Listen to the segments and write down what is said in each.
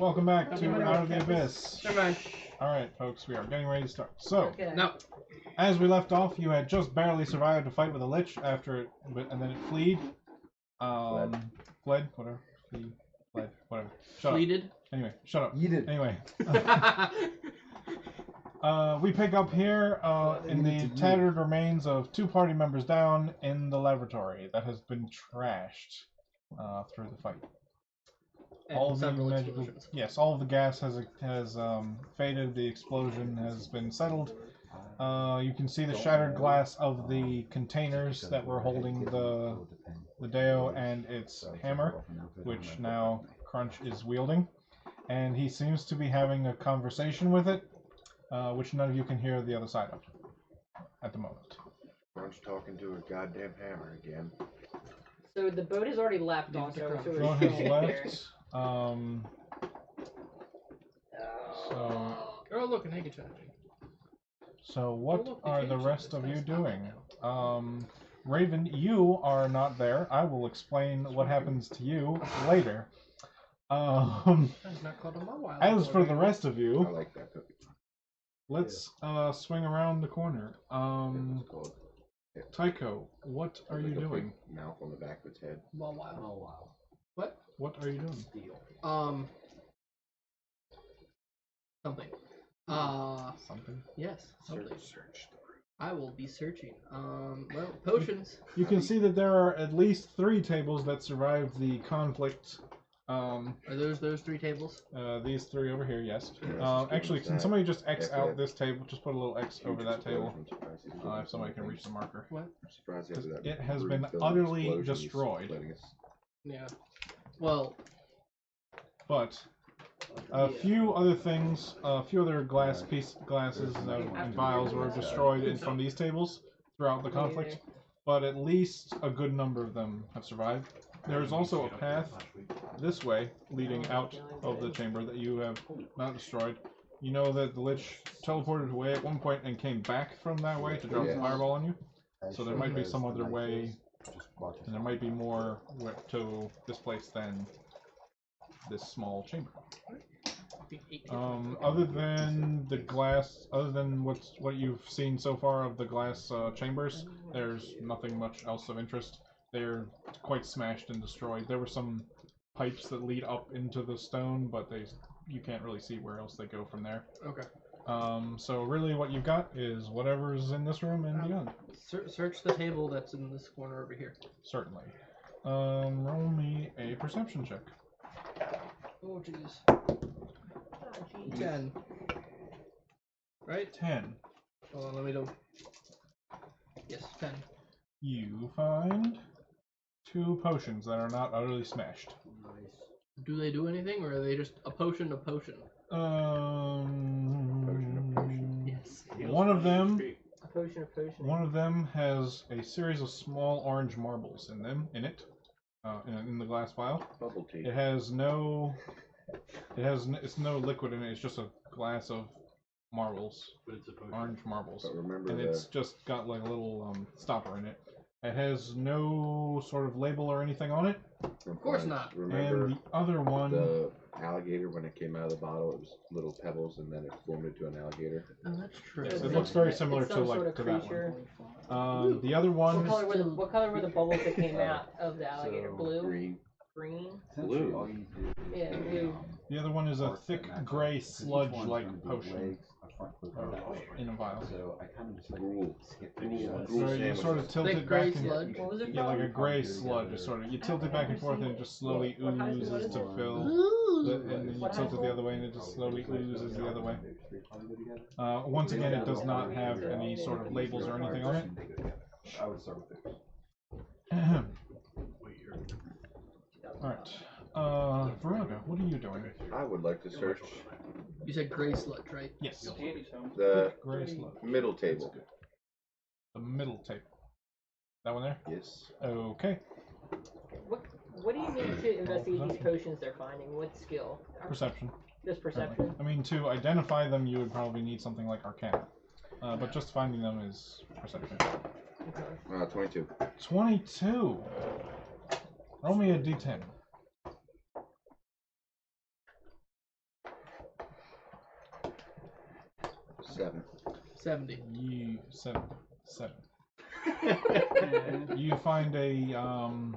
Welcome back to Out of the Abyss. Never mind. Alright, folks, we are getting ready to start. So, Okay. No. as we left off, you had just barely survived a fight with a lich after it, and then it fled. Fled, whatever. Fled, whatever. Shut Fleeted. up. Anyway, shut up. Yeeted. Anyway. We pick up here in the tattered remains of 2 party members down in the laboratory that has been trashed through the fight. All of the magical, yes, all of the gas has faded. The explosion has been settled. You can see the shattered glass of the containers that were holding the Deo and its hammer, which now Crunch is wielding, and he seems to be having a conversation with it, which none of you can hear the other side of at the moment. Crunch talking to a goddamn hammer again. So the boat has already left also. So Boat has left. So. Oh, look, an egg charging. So what are the rest of you doing? Raven, you are not there. I will explain what happens to you later. As for the rest of you, I like that cookie. let's swing around the corner. Tycho, what are you doing? Mouth on the back of its head. Oh, wow. What? What are you doing? Something. Something? Yes, something. Search the room. I will be searching. Well, potions. You can see that there are at least 3 tables that survived the conflict. Are those 3 tables? These 3 over here, yes. Yeah, Actually, can somebody just X out this table? Just put a little X over that table. If somebody can reach the marker. What? I'm surprised after that It has brute been filled utterly explosion, he's destroyed. letting us- Yeah. Well. But a few other things, a few other glasses and vials were destroyed from these tables throughout the conflict. But at least a good number of them have survived. There is also a path this way leading out of the chamber that you have not destroyed. You know that the Lich teleported away at one point and came back from that way to drop the fireball on you. So there might be some other way, and there might be more to this place than this small chamber. Other than the glass, other than what you've seen so far of the glass chambers, there's nothing much else of interest. They're quite smashed and destroyed. There were some pipes that lead up into the stone, but you can't really see where else they go from there. Okay. So really what you've got is whatever's in this room and beyond. Search the table that's in this corner over here. Certainly. Roll me a perception check. Oh, jeez. 10. Right? 10. Hold on, let me do. Yes, 10. You find 2 potions that are not utterly smashed. Nice. Do they do anything, or are they just a potion? Potion. Yes. One of them. A potion. One of them has a series of small orange marbles in it, in the glass vial. Bubble tea. It has it's no liquid in it. It's just a glass of marbles, orange marbles, But remember, and it's just got like a little stopper in it. It has no sort of label or anything on it. Of course not. Remember And the other one, the alligator, when it came out of the bottle, it was little pebbles, and then it formed into an alligator. Oh, that's true. yes, it looks very similar to creature. that one. The other one, What color were the bubbles that came out of the alligator? Blue? Green. Green? Blue. Yeah, blue. the other one is a thick gray sludge-like potion in a vial. Gruel. So you sort of tilt Thick it gray back and sludge. What was it yeah, called? like a gray sludge. Sort of you tilt it back and forth and it just slowly oozes to fill. And then you tilt it the other way and it just slowly oozes the other way. Once again, it does not have any sort of labels or anything on it. I would start with it. Alright. Veronica, what are you doing? I would like to search You said gray sludge, right? Yes. the Gray sludge. middle table. The middle table. That one there? Yes. Okay. What do you need to investigate these potions they're finding? What skill? Perception. Just perception. I mean, to identify them, you would probably need something like Arcana. But just finding them is perception. Okay. 22. 22! Roll me a d10. 7. 70. Seven. You find a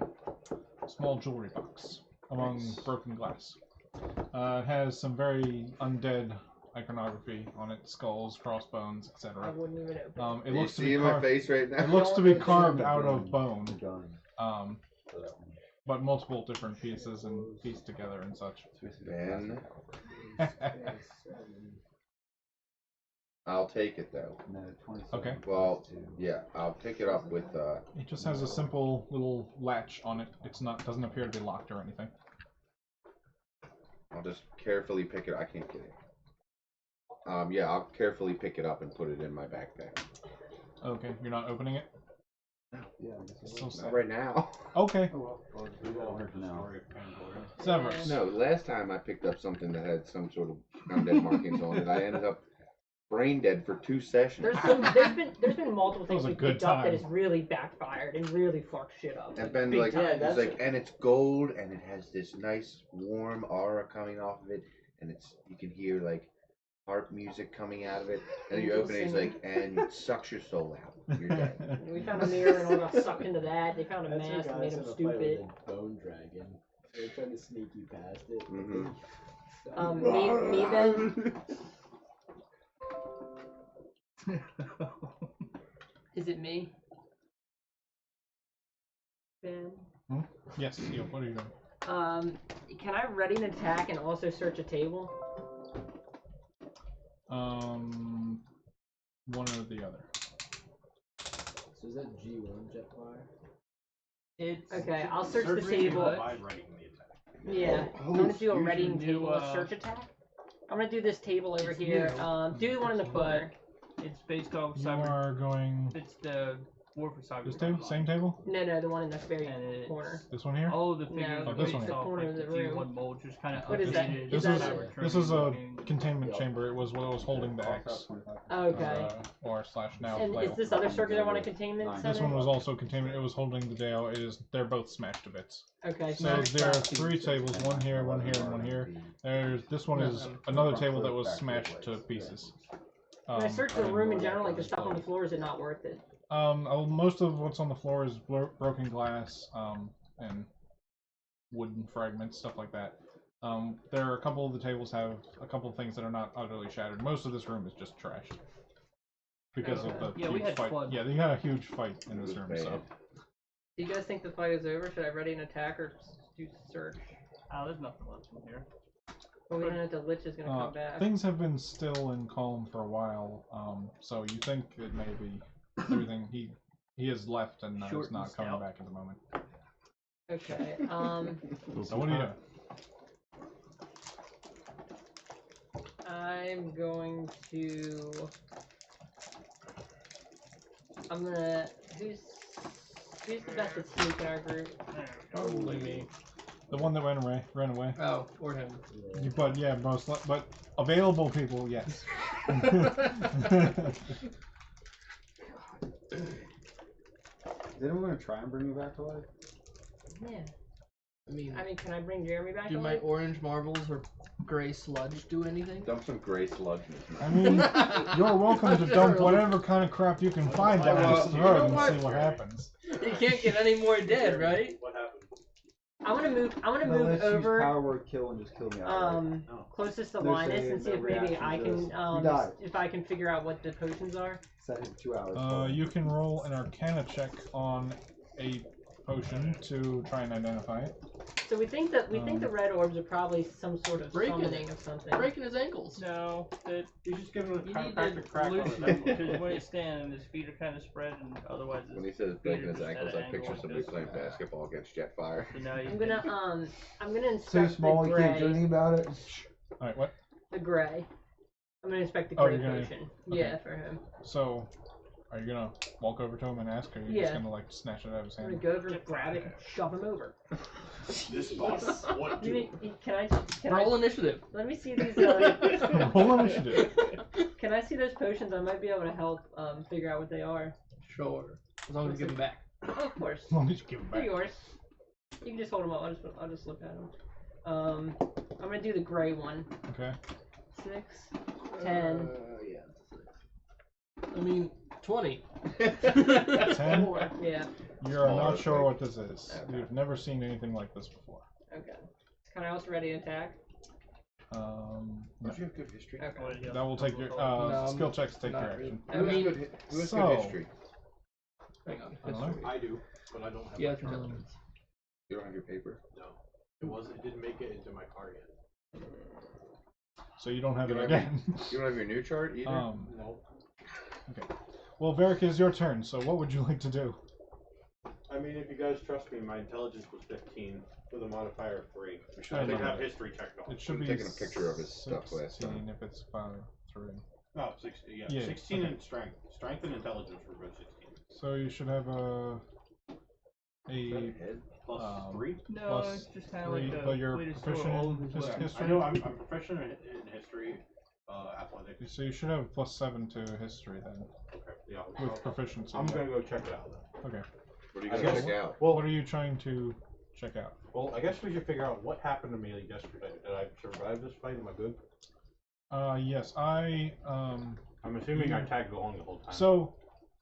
small jewelry box among broken glass. It has some very undead iconography on it: skulls, crossbones, I etc. wouldn't even open it. It You looks to see be my carved. face right now? It looks to be Don't carved open out of bone. Gun. But multiple different pieces and pieced together and such. Ben, I'll take it though. No, 27. Okay. Well, yeah, I'll take it up with. It just has a simple little latch on it. It's not doesn't appear to be locked or anything. I'll just carefully pick it. I can't get it. Yeah, I'll carefully pick it up and put it in my backpack. Okay, you're not opening it? Yeah, I guess So so. Not right now. Okay. Oh well, we got one for now. Severus. No, last time I picked up something that had some sort of undead markings on it, I ended up brain dead for 2 sessions. There's been multiple things was a we good picked up that time. has really backfired and really fucked shit up. And Ben, big like, time. it's like, and it's gold, and it has this nice warm aura coming off of it, and it's you can hear like harp music coming out of it, and then you open it, it's like, and it sucks your soul out. You're dead. We found a mirror and all got sucked into that. They found a That's mask your and made guys him in a fight with stupid. a bone dragon. They're trying to sneak you past it. Mhm. Me then. Is it me? Ben. Yes, yeah, what are you doing? Can I ready an attack and also search a table? One or the other. So is that G1 Jetfire? It's Okay, I'll search the pretty table. much. By writing the attack. Yeah, I'm gonna do a Use readying your table, new, a search attack. I'm gonna do this table over here. Do the one in the corner. It's based off You cyber. are going It's the War for Cyber. this table? Same table? No, the one in the very And it's- corner. This one here? All of the No, figures Oh, are this based one. off corner like of the the room. G1 mold, just kind of What is that? updated. Is This that is this is a containment chamber. It was what was holding the X. Okay. Or slash now. And flail. is this other circular one a containment This center? This one was also containment. It was holding the Dale. They're both smashed to bits. Okay, So smash there are that. 3 tables, one here, and one here. This one is another table that was smashed to pieces. When I search the room in general, like the stuff on the floor, is it not worth it? Most of what's on the floor is broken glass, and wooden fragments, stuff like that. There are a couple of the tables have a couple of things that are not utterly shattered. Most of this room is just trashed because of the Yeah, we huge had fight. fun. Yeah, they had a huge fight in this room. Bad. So Do you guys think the fight is over? Should I ready an attack or do search? Oh, there's nothing left in here. Well, we don't know if the Lich is gonna come back. things have been still and calm for a while. So you think it may be everything. He has left and Short is not and coming stout. back at the moment. Okay. So what are you doing? I'm going to. I'm gonna. Who's the best at sneak in our group? Probably me. The one that ran away. Oh, or him. But yeah, but available people, yes. Is anyone gonna try and bring me back to life? Yeah. I mean, Can I bring Jeremy back? do to my life? orange marbles or gray sludge do anything? Dump some gray sludge in I mean, you're welcome to dump whatever kind of crap you can find down his You throat know and what? see what happens. You can't get any more dead, right? What happened? I'm gonna move No, move let's use over power word kill and just kill me outright. closest to There's Linus and see no if maybe reaction I to can this. You died. if I can figure out what the potions are. Set him 2 hours. You can roll an Arcana check on a potion to try and identify it. So we think the red orbs are probably some sort of Breaking summoning it. of something. Breaking his ankles. No, you just give him a You need chiropractic to crack on his ankle. because when he's standing, his feet are kind of spread, and otherwise. When he says breaking his ankles, I picture angle somebody goes- playing basketball against Jetfire. So now you I'm gonna Too inspect small, the you can't do gray. anything about it. Alright, what? The gray. I'm gonna inspect the Oh, gray you're gonna- potion. okay. Yeah, for him. So, are you gonna walk over to him and ask, or are you just Yeah. gonna like snatch it out of his I'm gonna hand? go over and grab it and shove him over. This boss. What Can roll I initiative. let me see these Roll initiative. can I see those potions? I might be able to help figure out what they are. Sure, as long as you give him back. Oh, of course. As long as you give him They're back. yours. You can just hold them up. I'll just look at them. I'm gonna do the gray one. Okay. 6, 10, I mean, 20. 10? Yeah. You're Smaller not sure thing. what this is. Okay. You've never seen anything like this before. Okay. Can I also ready attack? No. Don't you have good history? Okay. That will take your No, skill checks take not your really. action. Who has mean, good, who has so- good history? Hang on. I don't know. I do, but I don't have Yeah, my it's card. intelligence. You don't have your paper? No. It didn't make it into my card yet. So you don't have You it don't have again. You don't have your new chart either? No. Okay. Well, Varric, it is your turn, so what would you like to do? I mean, if you guys trust me, my intelligence was 15 with a modifier of 3. should I did have have it. history checked off. It should be taking a picture of his stuff last 16 time. if it's 5, 3. Oh, 16, yeah. Yeah, 16 okay. and strength. Strength and intelligence were both 16. So you should have a Head? Plus Um, 3? No, Plus it's just kind of 3, like a but you're way to store proficient all of in his weapons. history. I know I'm proficient in history, athletics. So you should have plus 7 to history then, Okay, yeah. with proficiency. I'm gonna go check it out then. Okay. What are you I gonna guess- check out? Well, What are you trying to check out? well, I guess we should figure out what happened to me yesterday. Did I survive this fight? Am I good? Yes, I'm assuming I tagged along the whole time. So,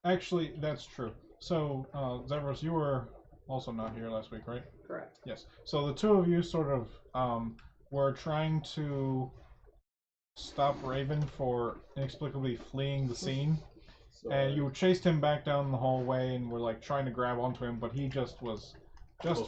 actually, that's true. So, Zevros, you were also not here last week, right? Correct. Yes. So the two of you sort of were trying to stop Raven for inexplicably fleeing the scene, and you chased him back down the hallway and were like trying to grab onto him, but he just was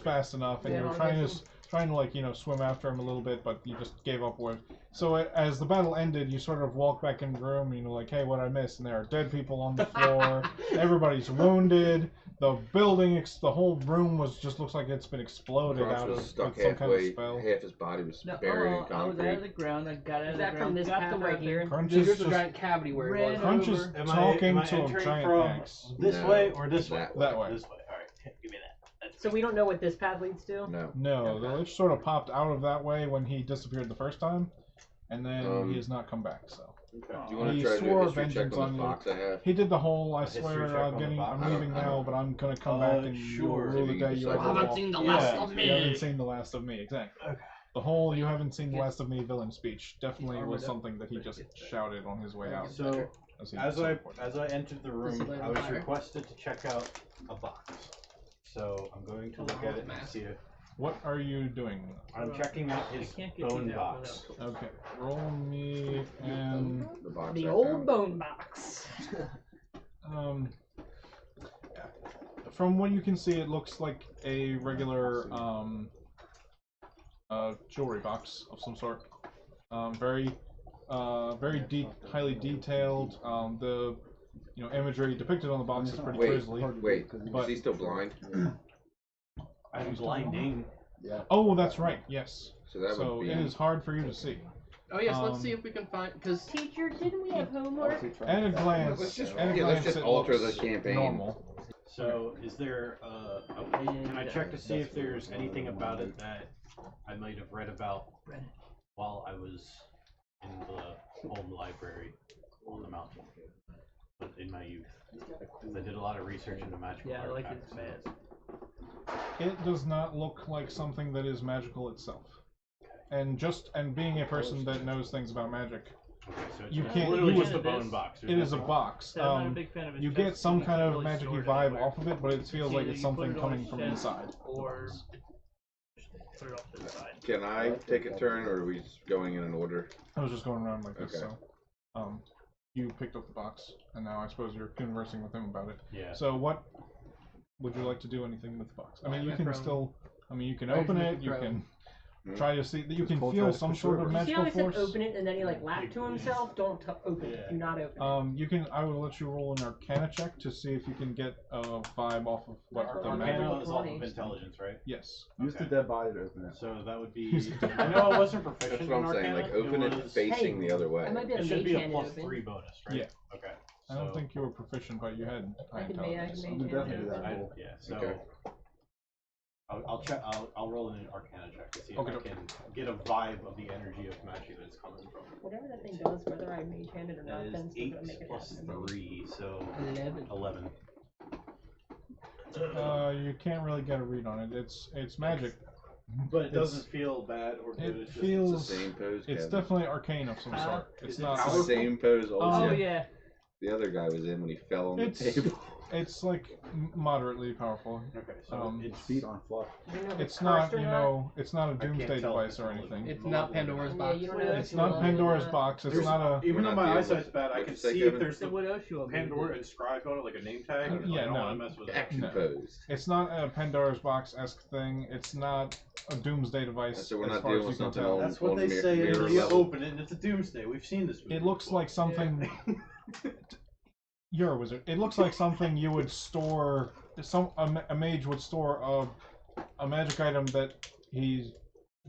fast enough, and Yeah, you were no, trying that's- to like swim after him a little bit, but you just gave up with. So as the battle ended, you sort of walked back in the room, and like, hey, what I missed? And there are dead people on the floor. Everybody's wounded. The building, the whole room just looks like it's been exploded Crunch out was of stuck with some kind of halfway. spell. Half his body was No, buried in I was out of concrete. the ground. I got out Is of the that ground. from this got path the right weapon. here? Crunch There's is just a just giant cavity where it Ran was. Crunch is over. Am talking I to a entering giant from axe. this No, way or this way? That way. This way. Alright, give me that. So we don't know what this path leads to? No. No, the Lich sort of popped out of that way when he disappeared the first time, and then he has not come back. So Okay. Do you want to He try to do swore a history check vengeance on on this you. box I have? he did the whole. I history swear, check on the I'm box? leaving I don't now, know. but I'm gonna come back and Sure. you'll rule the Maybe day you you decide ever to I haven't walk. seen the Yeah. last of You haven't me. seen the last of me, exactly. Okay. The whole "you haven't seen the last of me" villain speech definitely armored was up, something that he but just it's better. shouted on his way out. So, he as teleported. I entered the This room, is I was fire. requested to check out a box. So I'm going to look at it and see if What are you doing? I'm checking out his can't get bone these out box. Okay, roll me and The box The I old found. bone box. From what you can see, it looks like a regular jewelry box of some sort. Very deep, highly detailed. The imagery depicted on the box is pretty grisly. Wait, But- is he still blind? I'm blinding. Oh, that's right. Yes. So that So would be. it is hard for you to see. Oh yes, let's Um, see if we can find because Teacher, didn't we have homework? At a glance, Let's just- at a yeah, let's glance, just it alter looks the campaign. normal. So is there? Can I check to see if there's anything about it that I might have read about while I was in the home library on the mountain in my youth? 'Cause I did a lot of research into magical Yeah, I like artifacts. his mask. It does not look like something that is magical itself. And being a person that knows things about magic, Okay, so it's You just can't- literally you just a would- bone box. it is a box. So I'm not a big fan of his You chest get some because kind it's of really magic-y stored vibe anywhere. off of it, but it feels like Either it's you put something it on coming his from chest inside. Or put it off to the side. Can I take a turn, or are we just going in an order? I was just going around like this, Okay. so you picked up the box, and now I suppose you're conversing with him about it. Yeah. So what would you like to do? Anything with the box? I mean, you I'm can from- still. I mean, you can I'm open from it. You Pro. can Hmm? try to see that you can Cold feel tries some for sort of sure. You see magical how he said force. open it and then he laughed to himself? Don't open it. Yeah. Do not open it. You can. I will let you roll an Arcana check to see if you can get a vibe off of what That's what the I'm magic. Arcana is off of 20. intelligence, right? Yes. Use the Okay. dead body to open it. So that would be. Use the dead I know I wasn't proficient That's what I'm in saying. Arcana. Like open it was- facing Hey, the other way. I might be It a should mage be a hand plus open. 3 bonus, right? Yeah. Okay. I don't so- think you were proficient, but you had high I can make intelligence. hand definitely open. do that. Cool. Yeah. So Okay. I'll check. I'll roll an Arcana check to see if Okay. I can get a vibe of the energy of magic that it's coming from. Whatever that thing does, whether I mage hand it or That not, is then it's 8 gonna make it plus happen. 3, so 11. 11. You can't really get a read on it. It's magic. But it It's- doesn't feel bad or good. It It's just, It's feels. the same pose. It's Kevin. definitely arcane of some sort. It's Is it not. It's the powerful? same pose. Oh, Oh Also. yeah. the other guy was in when he fell on the It's- table. It's like moderately powerful. Okay, so Its feet on flush. Do you know if It's cursed not, or you not? know, it's not a I can't doomsday tell device if or it's anything. It's not Pandora's Yeah, box. you don't know if It's you not want it or Pandora's not. box. It's There's- not a. Even We're though not my dealing eyesight's with- bad, I what'd can you say, see Kevin? if there's So the what else you want me to Pandora do? inscribed on it, like a name tag. I Yeah, don't no. want to mess with it. Action No. posed. It's not a Pandora's box-esque thing. It's not a doomsday device. So we're as not far dealing as with you can something tell. on- That's what they Mir- say. mirror You level. open it, and it's a doomsday. We've seen this movie. It looks before. like something. You're a wizard. It looks like something you would store. A mage would store a magic item that he's.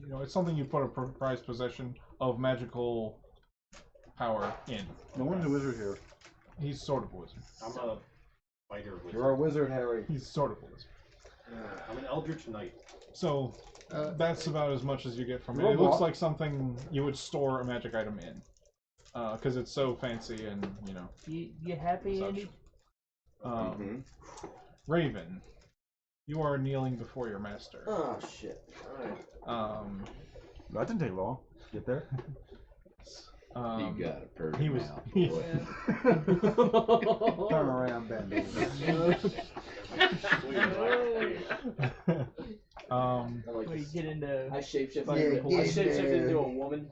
You know, it's something you put a prized possession of magical power in. No one's a wizard here. He's sort of a wizard. I'm a fighter wizard. You're a wizard, Harry. He's sort of a wizard. I'm an eldritch knight. So that's about as much as you get from it. You're a It looks what? like something you would store a magic item in, because it's so fancy and you know. You happy, Such. Andy? Mhm. Raven, you are kneeling before your master. Oh shit. Alright. That didn't take long. Get there. You got a perfect he was. mouth, He, boy. Turn around, Bambi. I like When you this. get into I shapeshift Yeah, into, I get shapeshift there. into a woman.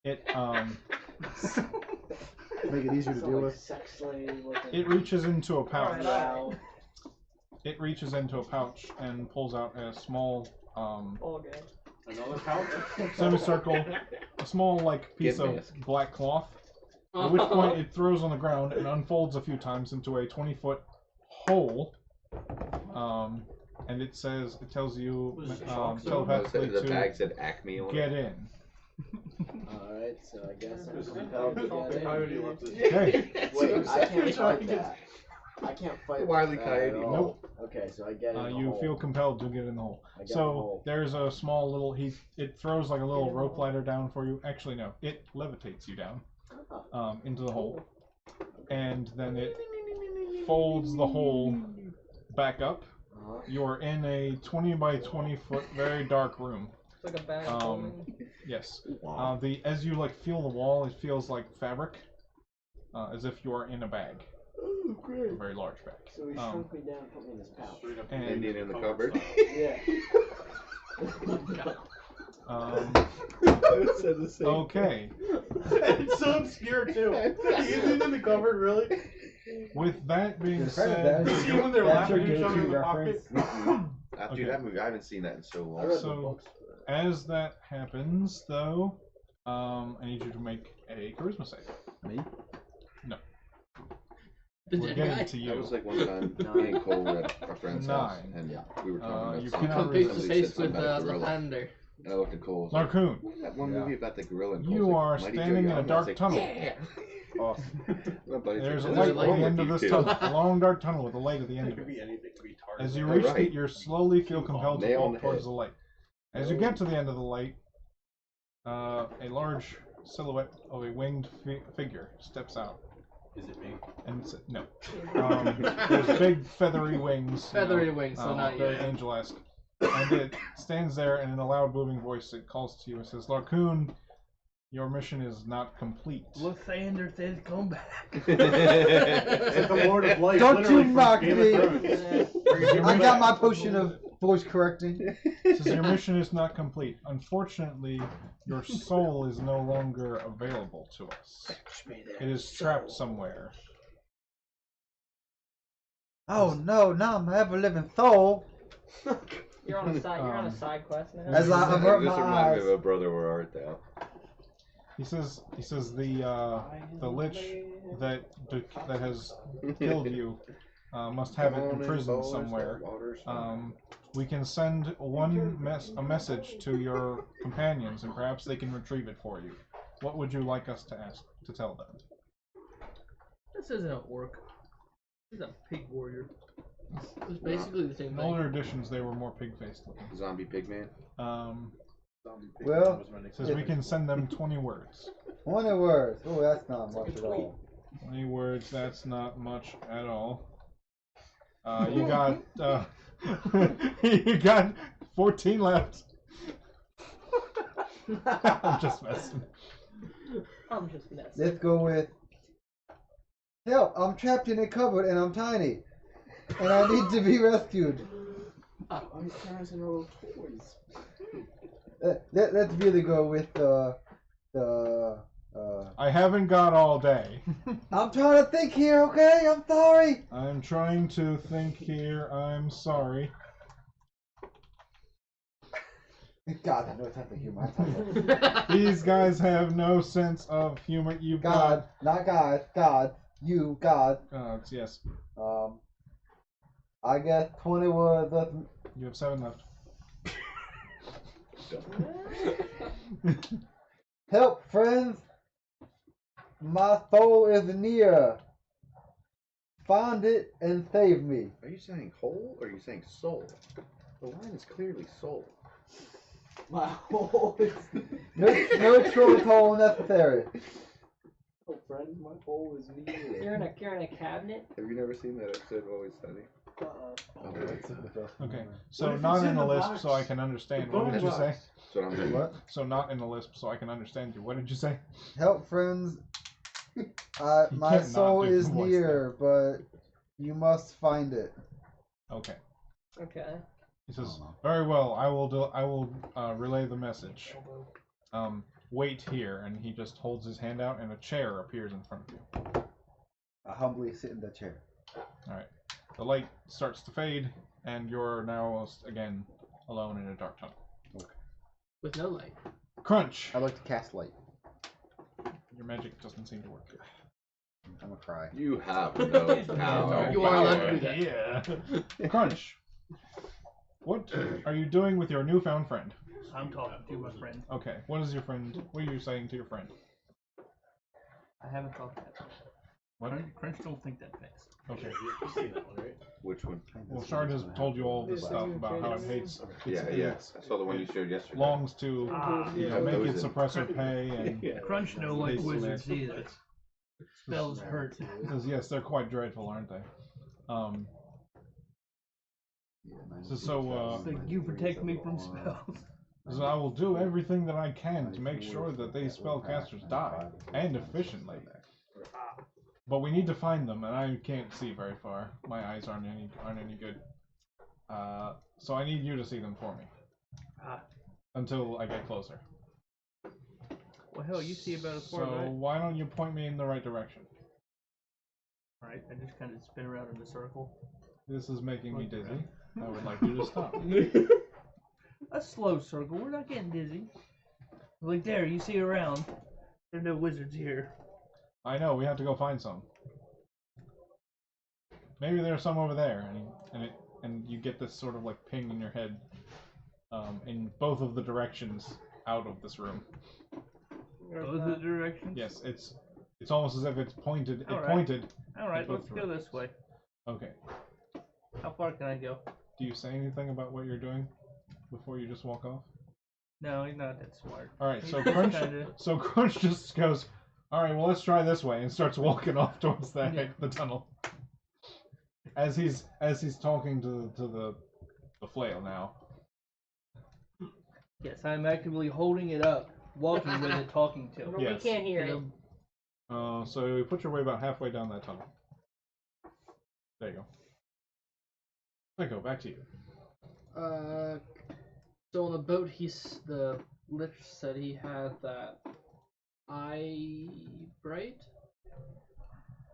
it Make it easier to So, deal like, with. sex slave looking. it reaches into a pouch. Wow. It reaches into a pouch and pulls out a small Okay. Another pouch? semicircle, a small like piece Give of mask. black cloth. At which point it throws on the ground and unfolds a few times into a 20-foot hole. And it tells you Was it telepathically The bag to said Acme on get it. in. Alright, so I guess I'm This is compelled to the get coyote in. left his- Okay. Wait, I can't fight that. I can't fight Wile E. that Coyote. at all. Nope. Okay, so I get in the You hole. feel compelled to get in the hole. I get in the So hole. there's a small little. It throws like a little rope ladder down for you. Actually, no. It levitates you down into the hole, and then it folds the hole back up. You are in a 20 by 20 foot, very dark room. It's like a bag. Yes. As you like feel the wall, it feels like fabric, as if you are in a bag, Oh, great. a very large bag. So he shrunk me down and put me in this pouch. Straight up And- Indian in the cupboard. Yeah. I said the same. Okay. It's so obscure too. Indian in the cupboard, really? With that being Is that You said, see when they're That's laughing your at each other in the go-to pocket? After Okay. that movie, I haven't seen that in so I long. read So- the books. as that happens, though, I need you to make a charisma save. Me? The We're dead getting guy? to That you. was like one time me and Cole were at a friend's house, 9. and Yeah. we were talking about you something. cannot Come face to Somebody face said something with about a the gorilla. Thunder. And I looked at Cole. I was like, Larkoon, that one Yeah. movie about the gorilla. And Cole's you like, are Mighty Joe standing in Young. a I was dark like, tunnel. Yeah. Awesome. My buddy's There's a like, light "What's at wrong the end with of you this two?" tunnel, a long dark tunnel with a light at the end It of could it. be anything. It could be As you Tarzan. reach Alright. it, you slowly feel compelled to Nail on walk the towards head. the light. As you get to the end of the light, a large silhouette of a winged figure steps out. Is it me? And it's, no. There's big feathery wings. Feathery wings, so not very yet. angel-esque. And it stands there, and in a loud, booming voice, it calls to you and says, Larkoon, your mission is not complete. Lathander says come back. It's like the Lord of Light. Don't literally you from mock Game me. of Thrones. I got my potion of voice correcting. It says, your mission is not complete. Unfortunately, your soul is no longer available to us. It is trapped somewhere. Oh no, now I'm ever living soul. You're on a side. You're on a side quest now. As I avert This my reminded me eyes. of a brother where art thou. He says the lich that has killed you must have it imprisoned somewhere. We can send a message to your companions, and perhaps they can retrieve it for you. What would you like us to tell them? This isn't an orc. This is a pig warrior. It's basically the same In thing. older editions, they were more pig-faced looking. Zombie Pigman. Well, It says we can send them 20 words. 20 words. Oh, that's not much at all. 20 words, that's not much at all. You got you got 14 left. I'm just messing. I'm just messing. Let's go with Help! I'm trapped in a cupboard and I'm tiny. And I need to be rescued. Oh, he's carrying all those toys. Let's really go with I haven't got all day. I'm trying to think here, okay? I'm sorry. I'm trying to think here. I'm sorry. God, I know it's not the humor. These guys have no sense of humor. You God, not God. God. You, God. Gods, yes. I guess 20 was... You have 7 left. Help, friends. My soul is near. Find it and save me. Are you saying whole or are you saying soul? The line is clearly soul. My hole is. No troll hole necessary. Oh, friend, my hole is near. You're in a cabinet. Have you never seen that episode of Always Sunny? Okay, so if not it's in in the the lisp, box? so I can understand. The What did you bone say? box. That's what I'm saying. What? So not in the lisp, so I can understand you. What did you say? Help, friends. You My can't not soul do is the voice near, but you must find it. Okay. Okay. He says, "Very well. I will relay the message. Wait here." And he just holds his hand out, and a chair appears in front of you. I humbly sit in the chair. All right. The light starts to fade, and you're now again alone in a dark tunnel. With no light. Crunch. I like to cast light. Your magic doesn't seem to work. I'm gonna cry. You have no power. You are allowed to do that. Yeah. Crunch. What are you doing with your newfound friend? I'm talking to my friend. Okay. What is your friend? What are you saying to your friend? I haven't talked that fast. What? Crunch don't think that fast. Okay. You've seen that one, right? Which one? Well, Shard has told you all this stuff about how it hates. Yeah, I saw the one you showed yesterday. Longs to Yeah, make those its are- suppressor pay, and Crunch no like They wizards select- either. Spells hurt. says yes, they're quite dreadful, aren't they? So, Like you protect me from spells. so I will do everything that I can to make sure that these spellcasters die, and efficiently. But we need to find them, and I can't see very far. My eyes aren't any good. So I need you to see them for me. Until I get closer. Well, hell, you see about as far So as I. why don't you point me in the right direction? Alright, I just kind of spin around in a circle. This is making me dizzy. I would like you to stop. A slow circle. We're not getting dizzy. Like there, you see around. There's no wizards here. I know, we have to go find some. Maybe there's some over there, and you get this sort of like ping in your head, in both of the directions out of this room. Both the directions? Yes, it's almost as if it's pointed. It Alright. pointed. Alright, both let's go this way. Okay. How far can I go? Do you say anything about what you're doing before you just walk off? No, he's not that smart. All right, so He's Crunch. kinda- So Crunch just goes, "All right, well, let's try this way," and starts walking off towards the tunnel. As he's talking to the flail now. Yes, I'm actively holding it up, walking with it, talking to But it. Yes. we can't hear it. So you put your way about halfway down that tunnel. There you go. Echo, back to you. So on the boat, the Lich said he had that eye bright,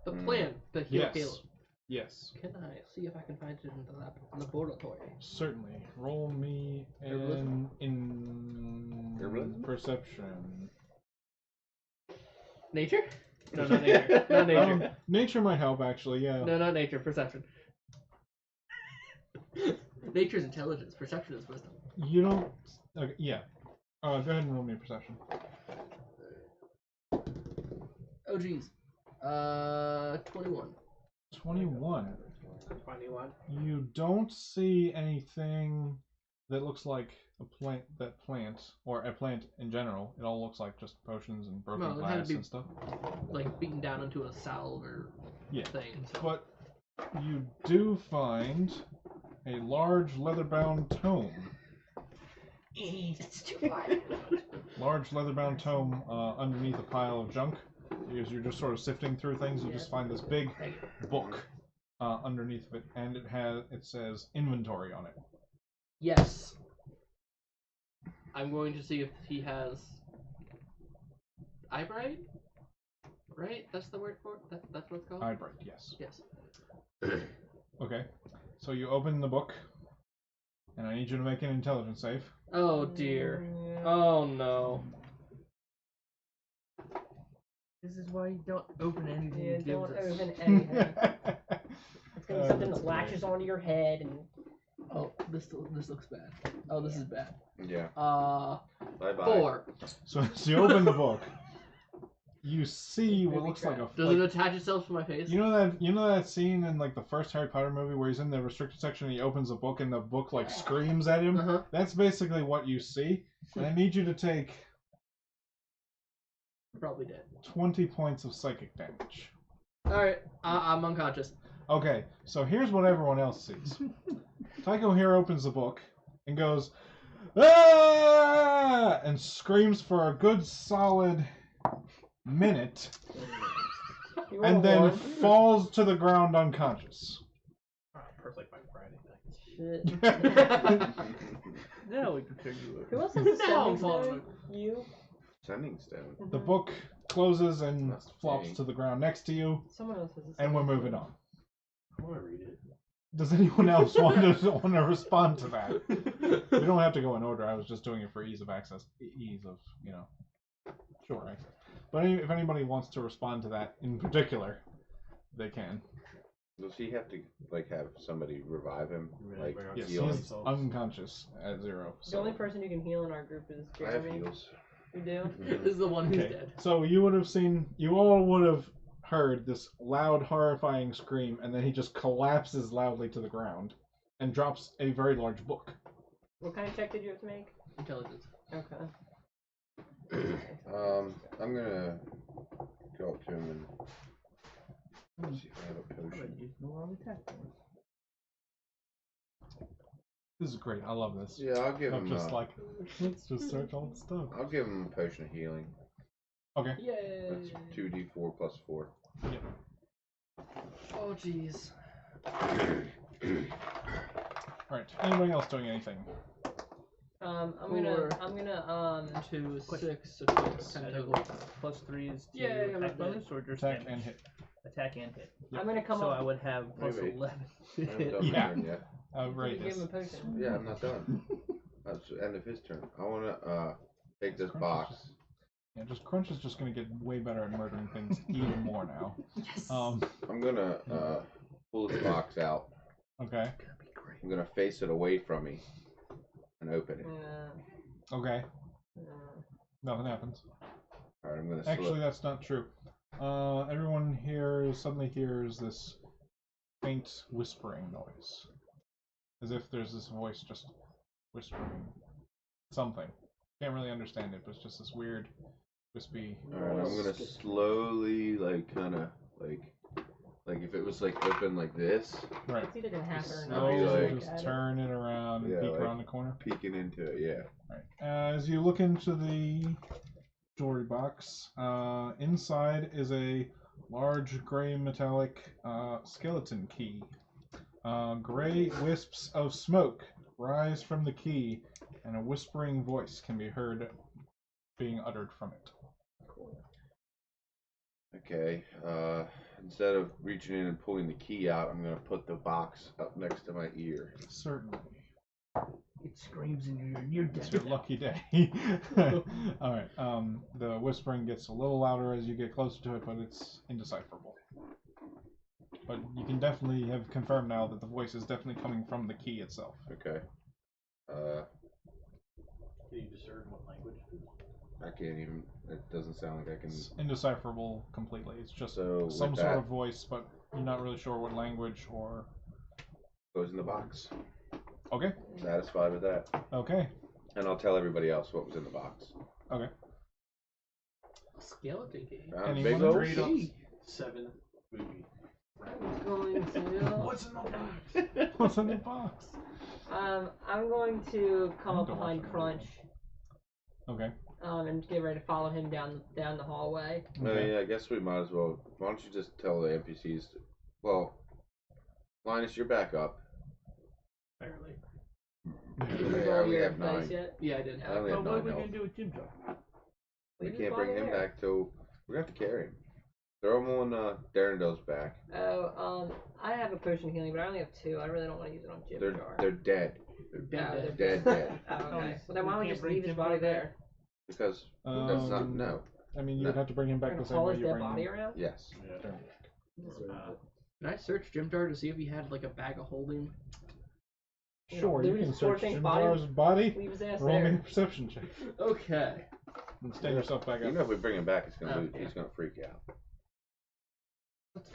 the plant that healed Yes. Caleb. Yes. Can I see if I can find it in the laboratory? Certainly. Roll me Herbalism? in Herbalism? perception. Nature? No, not nature. Not nature. Nature might help, actually. Yeah. No, not nature. Perception. Nature's intelligence. Perception is wisdom. You don't. Okay, yeah. Go ahead and roll me a perception. Oh, geez. 21. 21. 21. You don't see anything that looks like a plant. Or a plant in general. It all looks like just potions and broken No, it had to glass be- and stuff. Like beaten down into a salve or Yeah. thing. So. But you do find a large leather-bound tome. That's too far. Large leather-bound tome underneath a pile of junk. as you're just sort of sifting through things, you just find this big book underneath of it, and it says inventory on it. Yes. I'm going to see if he has eyebright. Right? That's the word for it. That's what it's called. Eyebright, yes. Yes. Okay, so you open the book, and I need you to make an intelligence save. Oh dear. Oh no. This is why you don't open anything. Yeah, he gives don't us. open anything. It's gonna be something that's that latches great. onto your head and. Oh, this looks bad. Oh, this is bad. Yeah. Bye bye. 4. So you open the book. You see what looks like a. Does it attach itself to my face? You know that scene in like the first Harry Potter movie where he's in the restricted section and he opens a book and the book like screams at him? Uh-huh. That's basically what you see. And I need you to take Probably dead. 20 points of psychic damage. Alright, I'm unconscious. Okay, so here's what everyone else sees. Tycho here opens the book and goes, "Ah!" and screams for a good solid minute, You and roll then one. falls to the ground unconscious. Oh, perfect like my Friday night. Shit. Now we can turn you Who over. else has a No, sending Paul. stone? You? Sending stone. The book closes and That's flops dang. to the ground next to you, Someone else has a and we're sending moving stone. on. I want to read it. Does anyone else want to respond to that? We don't have to go in order. I was just doing it for ease of access, short access. But if anybody wants to respond to that in particular, they can. Does he have to like have somebody revive him? Like Yes, heal he's him? unconscious at 0. The only person who can heal in our group is I have Jeremy. heals. You do? This is the one who's Okay, dead. so you all would have heard this loud, horrifying scream, and then he just collapses loudly to the ground and drops a very large book. What kind of check did you have to make? Intelligence. Okay. I'm gonna go up to him and see if I have a potion. Use no long attack points. This is great. I love this. Yeah, I'll give I'm him. just like, let's just search all the stuff. I'll give him a potion of healing. Okay. Yay. That's 2d4 plus 4. Yep. Oh jeez. Alright. Anybody else doing anything? I'm 4. gonna 2, Question. 6, so 6 in Tactical total. +3 is to Yeah, I'm attack not dead. bonus or just Attack damage? and hit. Attack and hit. Yep. I'm gonna come So up. I would have plus Wait. 11. I haven't done my Yeah. turn yet. You Right. give him a potion. Yeah, I'm not done. That's the end of his turn. I wanna take this Crunch is box. just- Yeah, Crunch is just gonna get way better at murdering things even more now. Yes. I'm gonna pull this box out. Okay. I'm gonna face it away from me and open it. Okay. Nothing happens. Alright, I'm gonna Actually, that's not true. Everyone here suddenly hears this faint whispering noise. As if there's this voice just whispering something. Can't really understand it, but it's just this weird, wispy Alright, I'm gonna slowly, like, kinda, like if it was, like, open like this, Right. It's either gonna happen or I'll not. be Slowly like- just turn it around and Yeah, peek like- around the corner. peeking into it, yeah. Right. As you look into the jewelry box, inside is a large gray metallic skeleton key. Gray wisps of smoke rise from the key, and a whispering voice can be heard being uttered from it. Okay, instead of reaching in and pulling the key out, I'm gonna put the box up next to my ear. Certainly. It screams in your ear. You're It's dead. your lucky day. Alright, the whispering gets a little louder as you get closer to it, but it's indecipherable. But you can definitely have confirmed now that the voice is definitely coming from the key itself. Okay. Can you discern what language it is? I can't even, it doesn't sound like I can. It's indecipherable completely. It's just So, some with sort that, of voice, but you're not really sure what language or... goes in the box. Okay, Satisfied with that. okay, And I'll tell everybody else what was in the box. okay. Skeleton key. Found a Anyone big old Straight up key. 7 movie. I'm going to. What's in the box? What's in the box? I'm going to come I up don't behind watch it. Crunch Okay. and get ready to follow him down the hallway. Yeah, I guess we might as well. Why don't you just tell the NPCs? Well, Linus, you're back up. Apparently. I only have 9. Yet? Yeah, I did. I only have But what 9 are we health. gonna do with Jim Jar? We Leave his can't bring body him there. back till we're gonna have to carry him. Throw him on Darendel's back. Oh, I have a potion healing, but I only have 2. I really don't want to use it on Jim Jar. They're dead. They're Oh, dead. they're Dead. Oh, okay. Well, then why don't we can't just bring leave his Jim body Jar back? there? Because that's not no. I mean, you No. would have to bring him back We're the gonna same haul way his you dead bring body him. around? Yes. Yeah. Can I search Jim Jar to see if he had like a bag of holding? Sure, you lose can poor search thing's Jim body? Jar's body. Leave his ass Roll me a there. perception check. Okay. And stand yourself back You up. know, if we bring him back, it's gonna Okay. he's gonna freak out.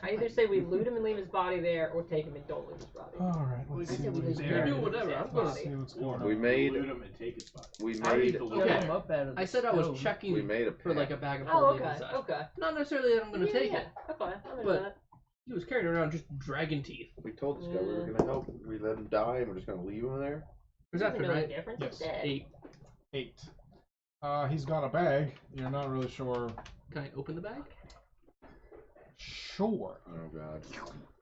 I either say we loot him and leave his body there, or take him and don't leave his body. Alright, let's I see said what we he's leave You him got. do whatever. I'm gonna Let's see what's going We on. made Loot him and take his body. we I need made to Okay. look him up out of the I said I was stone. checking we made a for like a pact. bag of Oh, holding okay, and such. okay. Not necessarily that I'm gonna take it. Okay, I'm into But- that. He was carrying around just dragon teeth. We told this guy we were gonna help. We let him die, and we're just gonna leave him there. There's Doesn't after really 9. difference. Yes. It's dead. 8. 8. He's got a bag. You're not really sure. Can I open the bag? Sure. Oh god,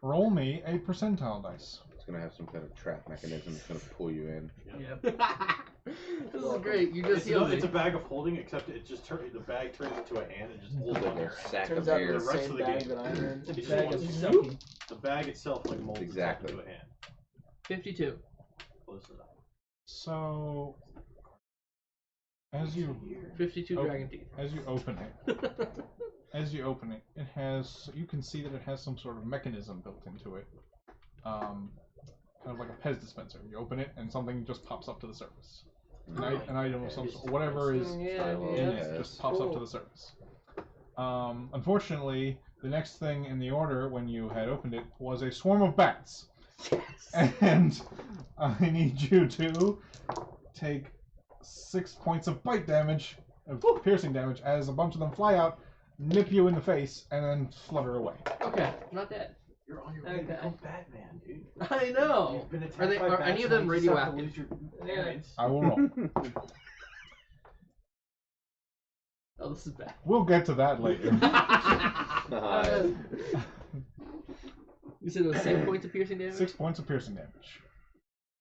Roll me a percentile dice. it's gonna have some kind of trap mechanism that's gonna pull you in. Yep. This is great. You just It's, healed me. it's a bag of holding, except it just the bag turns into a hand and just holds It's on like your a hand. sack Turns of out air. the The rest same of the bag game. that I'm in. The It's bag just of one- sucking. The bag itself like molds Exactly. itself into a hand. 52. Close enough. So, as you 52 Oh. dragon teeth. as you open it, it has. You can see that it has some sort of mechanism built into it, kind of like a Pez dispenser. You open it, and something just pops up to the surface. An item of some sort, whatever is Yeah, Style in Yes. it, just pops up to the surface. Unfortunately, the next thing in the order when you had opened it was a swarm of bats. And I need you to take 6 points of bite damage, of piercing damage, as a bunch of them fly out, nip you in the face, and then flutter away. Okay, not dead. You're on your way to become Batman, dude. I know. You've been Are they? Are any of them radioactive? I will roll. Oh, this is bad. We'll get to that later. Nice. You said it was 6 points of piercing damage? 6 points of piercing damage.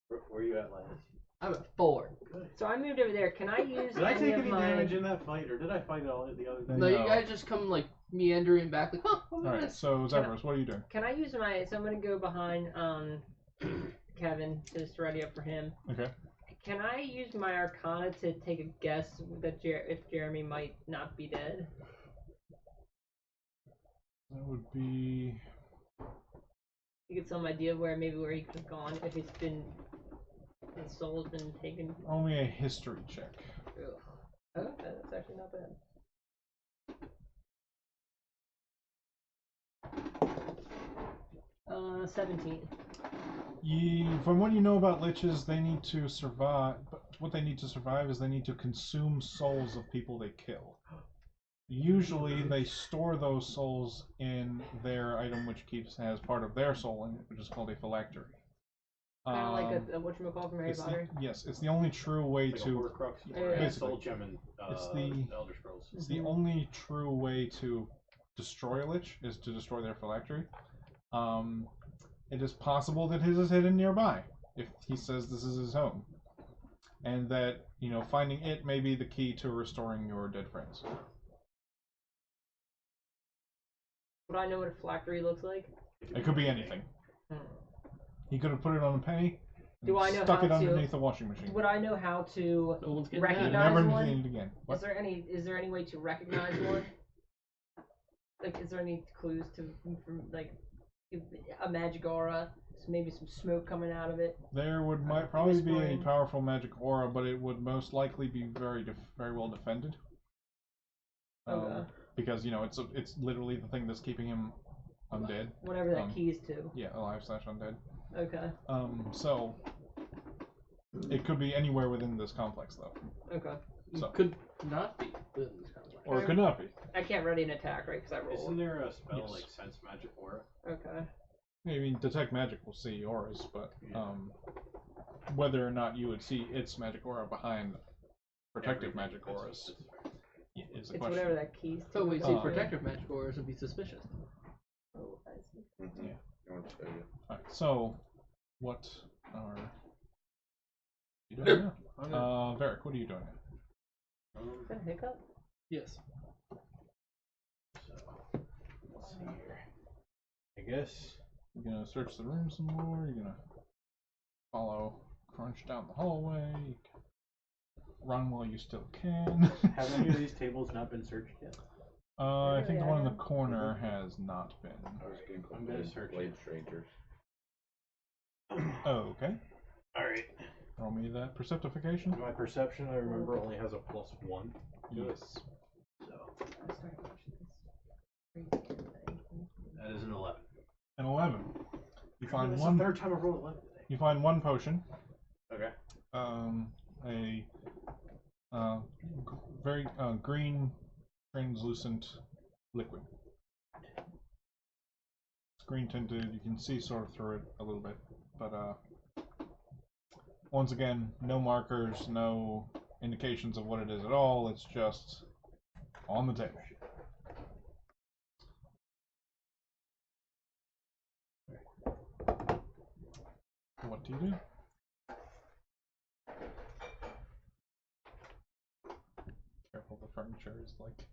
Where are you at, Linus? I'm at 4. So I moved over there. Can I use Did I take of any my... damage in that fight, or did I fight it all the other day? No, you No. guys just come like meandering back, like, huh, what Alright, is this? so Zevros, what are you doing? Can I use my... So I'm going to go behind Kevin, just ready up for him. Okay. Can I use my Arcana to take a guess that if Jeremy might not be dead? That would be. You get some idea of where he could have gone if his soul's been taken. Only a history check. Ugh. Oh, okay, that's actually not bad. Uh, 17. From what you know about liches, they need to survive. But what they need to survive is they need to consume souls of people they kill. Usually, they store those souls in their item, which has part of their soul in it, which is called a phylactery. Kind of like a whatchamacallit from Harry Potter. Yes, it's the only true way It's like a to. Horcrux, Yeah. Basically. Soul Gem, and It's the- Elder Scrolls. It's the only true way to destroy a lich is to destroy their phylactery. It is possible that his is hidden nearby if he says this is his home, and that finding it may be the key to restoring your dead friends. Would I know what a phylactery looks like? It could be anything. Hmm. He could have put it on a penny. And Do I know stuck how it to- underneath the washing machine. Would I know how to No one's getting recognize mad. Never one? seen it again. What? Is there any way to recognize one? Like, is there any clues from like a magic aura? Maybe some smoke coming out of it. There might probably be a whispering. powerful magic aura, but it would most likely be very well defended. Okay. Because it's literally the thing that's keeping him undead. Whatever that key is to. Yeah, alive/undead. Okay. So it could be anywhere within this complex, though, Okay. So. Could not be within this complex. or it could not be. I can't ready an attack, right? Because I rolled. Isn't there a spell Yes. like Sense Magic Aura? Okay. I mean, detect magic will see auras, but whether or not you would see its magic aura behind protective Everything magic auras is is the It's question. whatever that key's. So we see Oh, protective magic auras would be suspicious. Oh, I see. Mm-hmm. Yeah. I want to show you. Alright, so what are you doing now? Varric, what are you doing now? Is that a hiccup? Yes. So, let's see here. I guess. You're gonna search the room some more. You're gonna follow Crunch down the hallway. You can run while you still can. Have any of these tables not been searched yet? I think the one in the corner has not been. I was getting I'm gonna search Blade it. Strangers. Oh, okay. Alright. Roll me that perceptification. My perception, I remember, only has a +1. Yes. So, I started watching this crazy anime. that is an 11. An 11. You find That's one. the third time I've rolled 11 today. You find one potion. Okay. A very green, translucent liquid. It's green tinted. You can see sort of through it a little bit, but once again, no markers, no indications of what it is at all. It's just on the table. What do you do? Careful, the furniture is like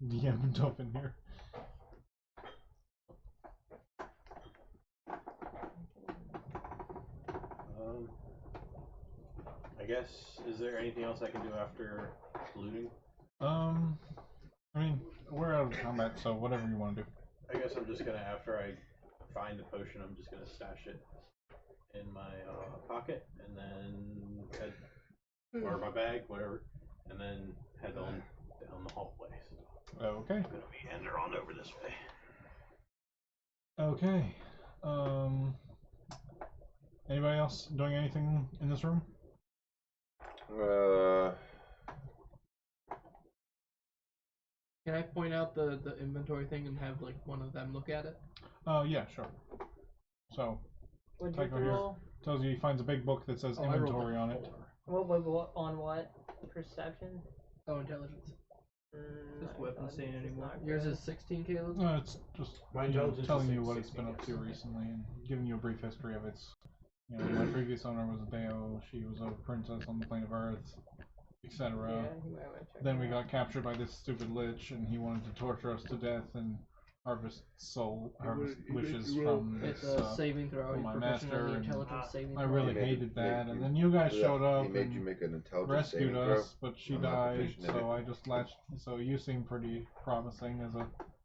DM'd up in here. I guess, is there anything else I can do after looting? I mean, we're out of combat, so whatever you want to do. I guess I'm just gonna, after I find the potion, I'm just gonna stash it in my pocket, and then head, or my bag, whatever, and then head on down the hallway. So Okay. I'm gonna meander on over this way. Okay. Anybody else doing anything in this room? Can I point out the inventory thing and have like one of them look at it? Yeah, sure. So, What'd you Tycho here roll? tells you he finds a big book that says Oh, I rolled a inventory on it. 4. What on what? Perception? Oh, intelligence. This weapon's saying anymore. Yours is 16, Caleb? No, it's just My you know, intelligence is telling you what it's 16, been up to yes. recently and giving you a brief history of its. You know, my previous owner was a Deo. She was a princess on the plane of Earth, etc. Yeah, you might want to check Then it we out. got captured by this stupid lich, and he wanted to torture us to death and harvest wishes from It's this. a saving throw. from You my proficient master, in the and intelligence saving I throw. really He made hated it- that, made and you- then you guys showed up He made and you make an intelligence rescued saving throw. us, but she I'm not died, proficient in so it. I just latched. So you seem pretty promising as a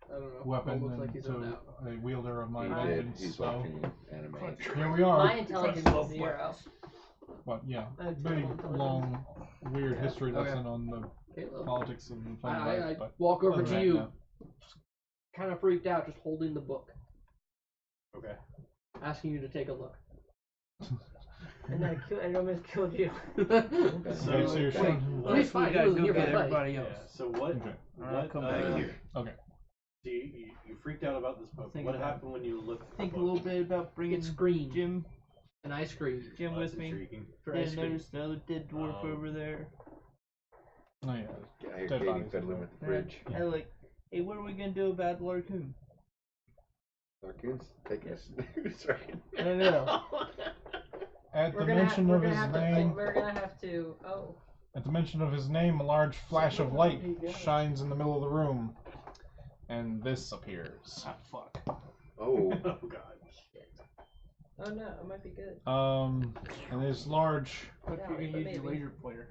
I don't know. weapon It looks and like he's zoned out. a wielder of my He did. vengeance. He's So watching anime. here we My are. intelligence is 0. But yeah, That's big, intelligence. long, weird history Okay. lesson on the Caleb. politics of the fun I life. But walk over other to than you, that, kind of freaked out, just holding the book, Okay. asking you to take a look. And I almost killed you. okay, so you're Wait, showing. Well, he's we fine. He gotta wasn't go here for get the fight. everybody Yeah, else. so what, Okay. I'll come back here. Okay. so you freaked out about this book. Think What about happened when you looked at the Think a book? little bit about bringing It's green. Jim And ice cream. Jim Oh, with that's me. intriguing. For Didn't ice cream. notice the other dead dwarf over there. Oh yeah. I hear Dead Katie bodies fiddling everywhere. with the fridge. Yeah. I like, hey, what are we gonna do about Larcoon? Raccoon's taking a snooze right I don't know. At the We're gonna, mention we're of gonna his have name, to. We're gonna have to. Oh. at the mention of his name, a large flash of light shines in the middle of the room, and this appears. Ah, fuck. Oh, Oh god. Oh no, it might be good. And this large. What if Yeah, you're gonna use your maybe. laser pointer?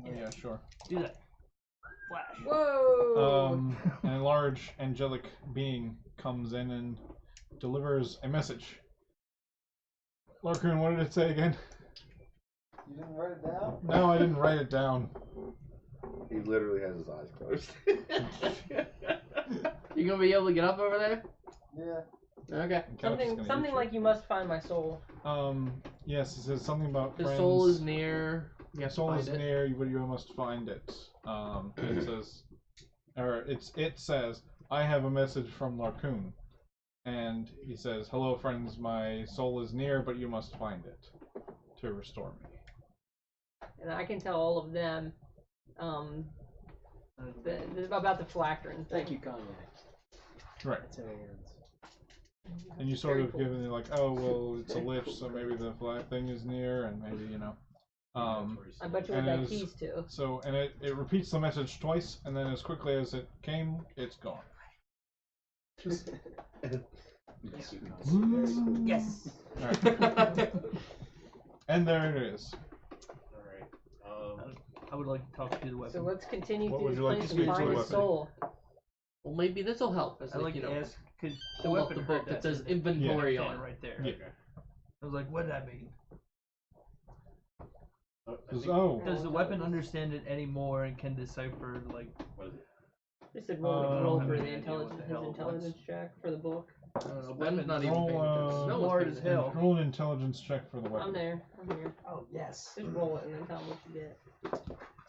Oh, yeah, sure. Do that. Flash. Whoa! And a large angelic being comes in and delivers a message. Larkoon, what did it say again? You didn't write it down? No, I didn't write it down. he literally has his eyes closed. You gonna be able to get up over there? Yeah. Okay. Something like you must find my soul. Yes, it says something about The friends. soul is near. You have to Soul find is it. near, but you must find it. It says, or it says, I have a message from Larkoon, and he says, "Hello, friends. My soul is near, but you must find it to restore me." And I can tell all of them about the phylactery. Thank you, Kanye. Right. That's how it ends. And you sort Very of cool. give it like, oh well, it's a lich, so maybe the flat thing is near, and maybe I bet you and what it that is- keys to. So and it repeats the message twice, and then as quickly as it came, it's gone. Thank you, Kanye. Yes. Alright. And there it is. Alright. I would like to talk to the weapon. So let's continue What through would this you like place to and speak to find the his weapon? soul. Well, maybe this will help. As I like you to know, ask, could the hold up weapon the book hurt that says thing? inventory Yeah, on. right there. Yeah. I was like, what did that mean? Does the weapon understand it anymore and can decipher like? What is it? Just said roll I for have the no idea what intelligence, the his hell it intelligence check for the book. I don't know. Weapon- Ben's not even roll, paying attention. No one's smart paying as attention. hell. Roll an intelligence check for the weapon. I'm there. I'm here. Oh yes. Just roll it and then tell me what you get.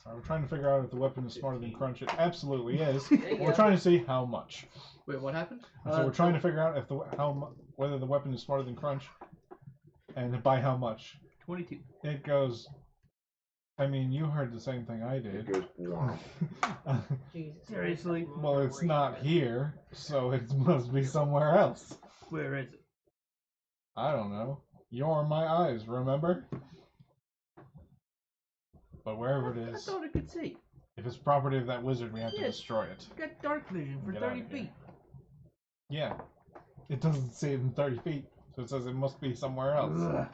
So we're trying to figure out if the weapon is smarter than Crunch. It absolutely is. There you We're go. trying to see how much. Wait, what happened? So we're trying to figure out if whether the weapon is smarter than Crunch, and by how much. 22. It goes. I mean, you heard the same thing I It did. goes wow. Jesus. Seriously? Well, it's not here, so it must be somewhere else. Where is it? I don't know. You're my eyes, remember? But wherever it I is, thought I could see. if it's property of that wizard, we have to Yes. destroy it. Got dark vision for Get 30 outta here. feet. Yeah. It doesn't say it in 30 feet, so it says it must be somewhere else. Ugh.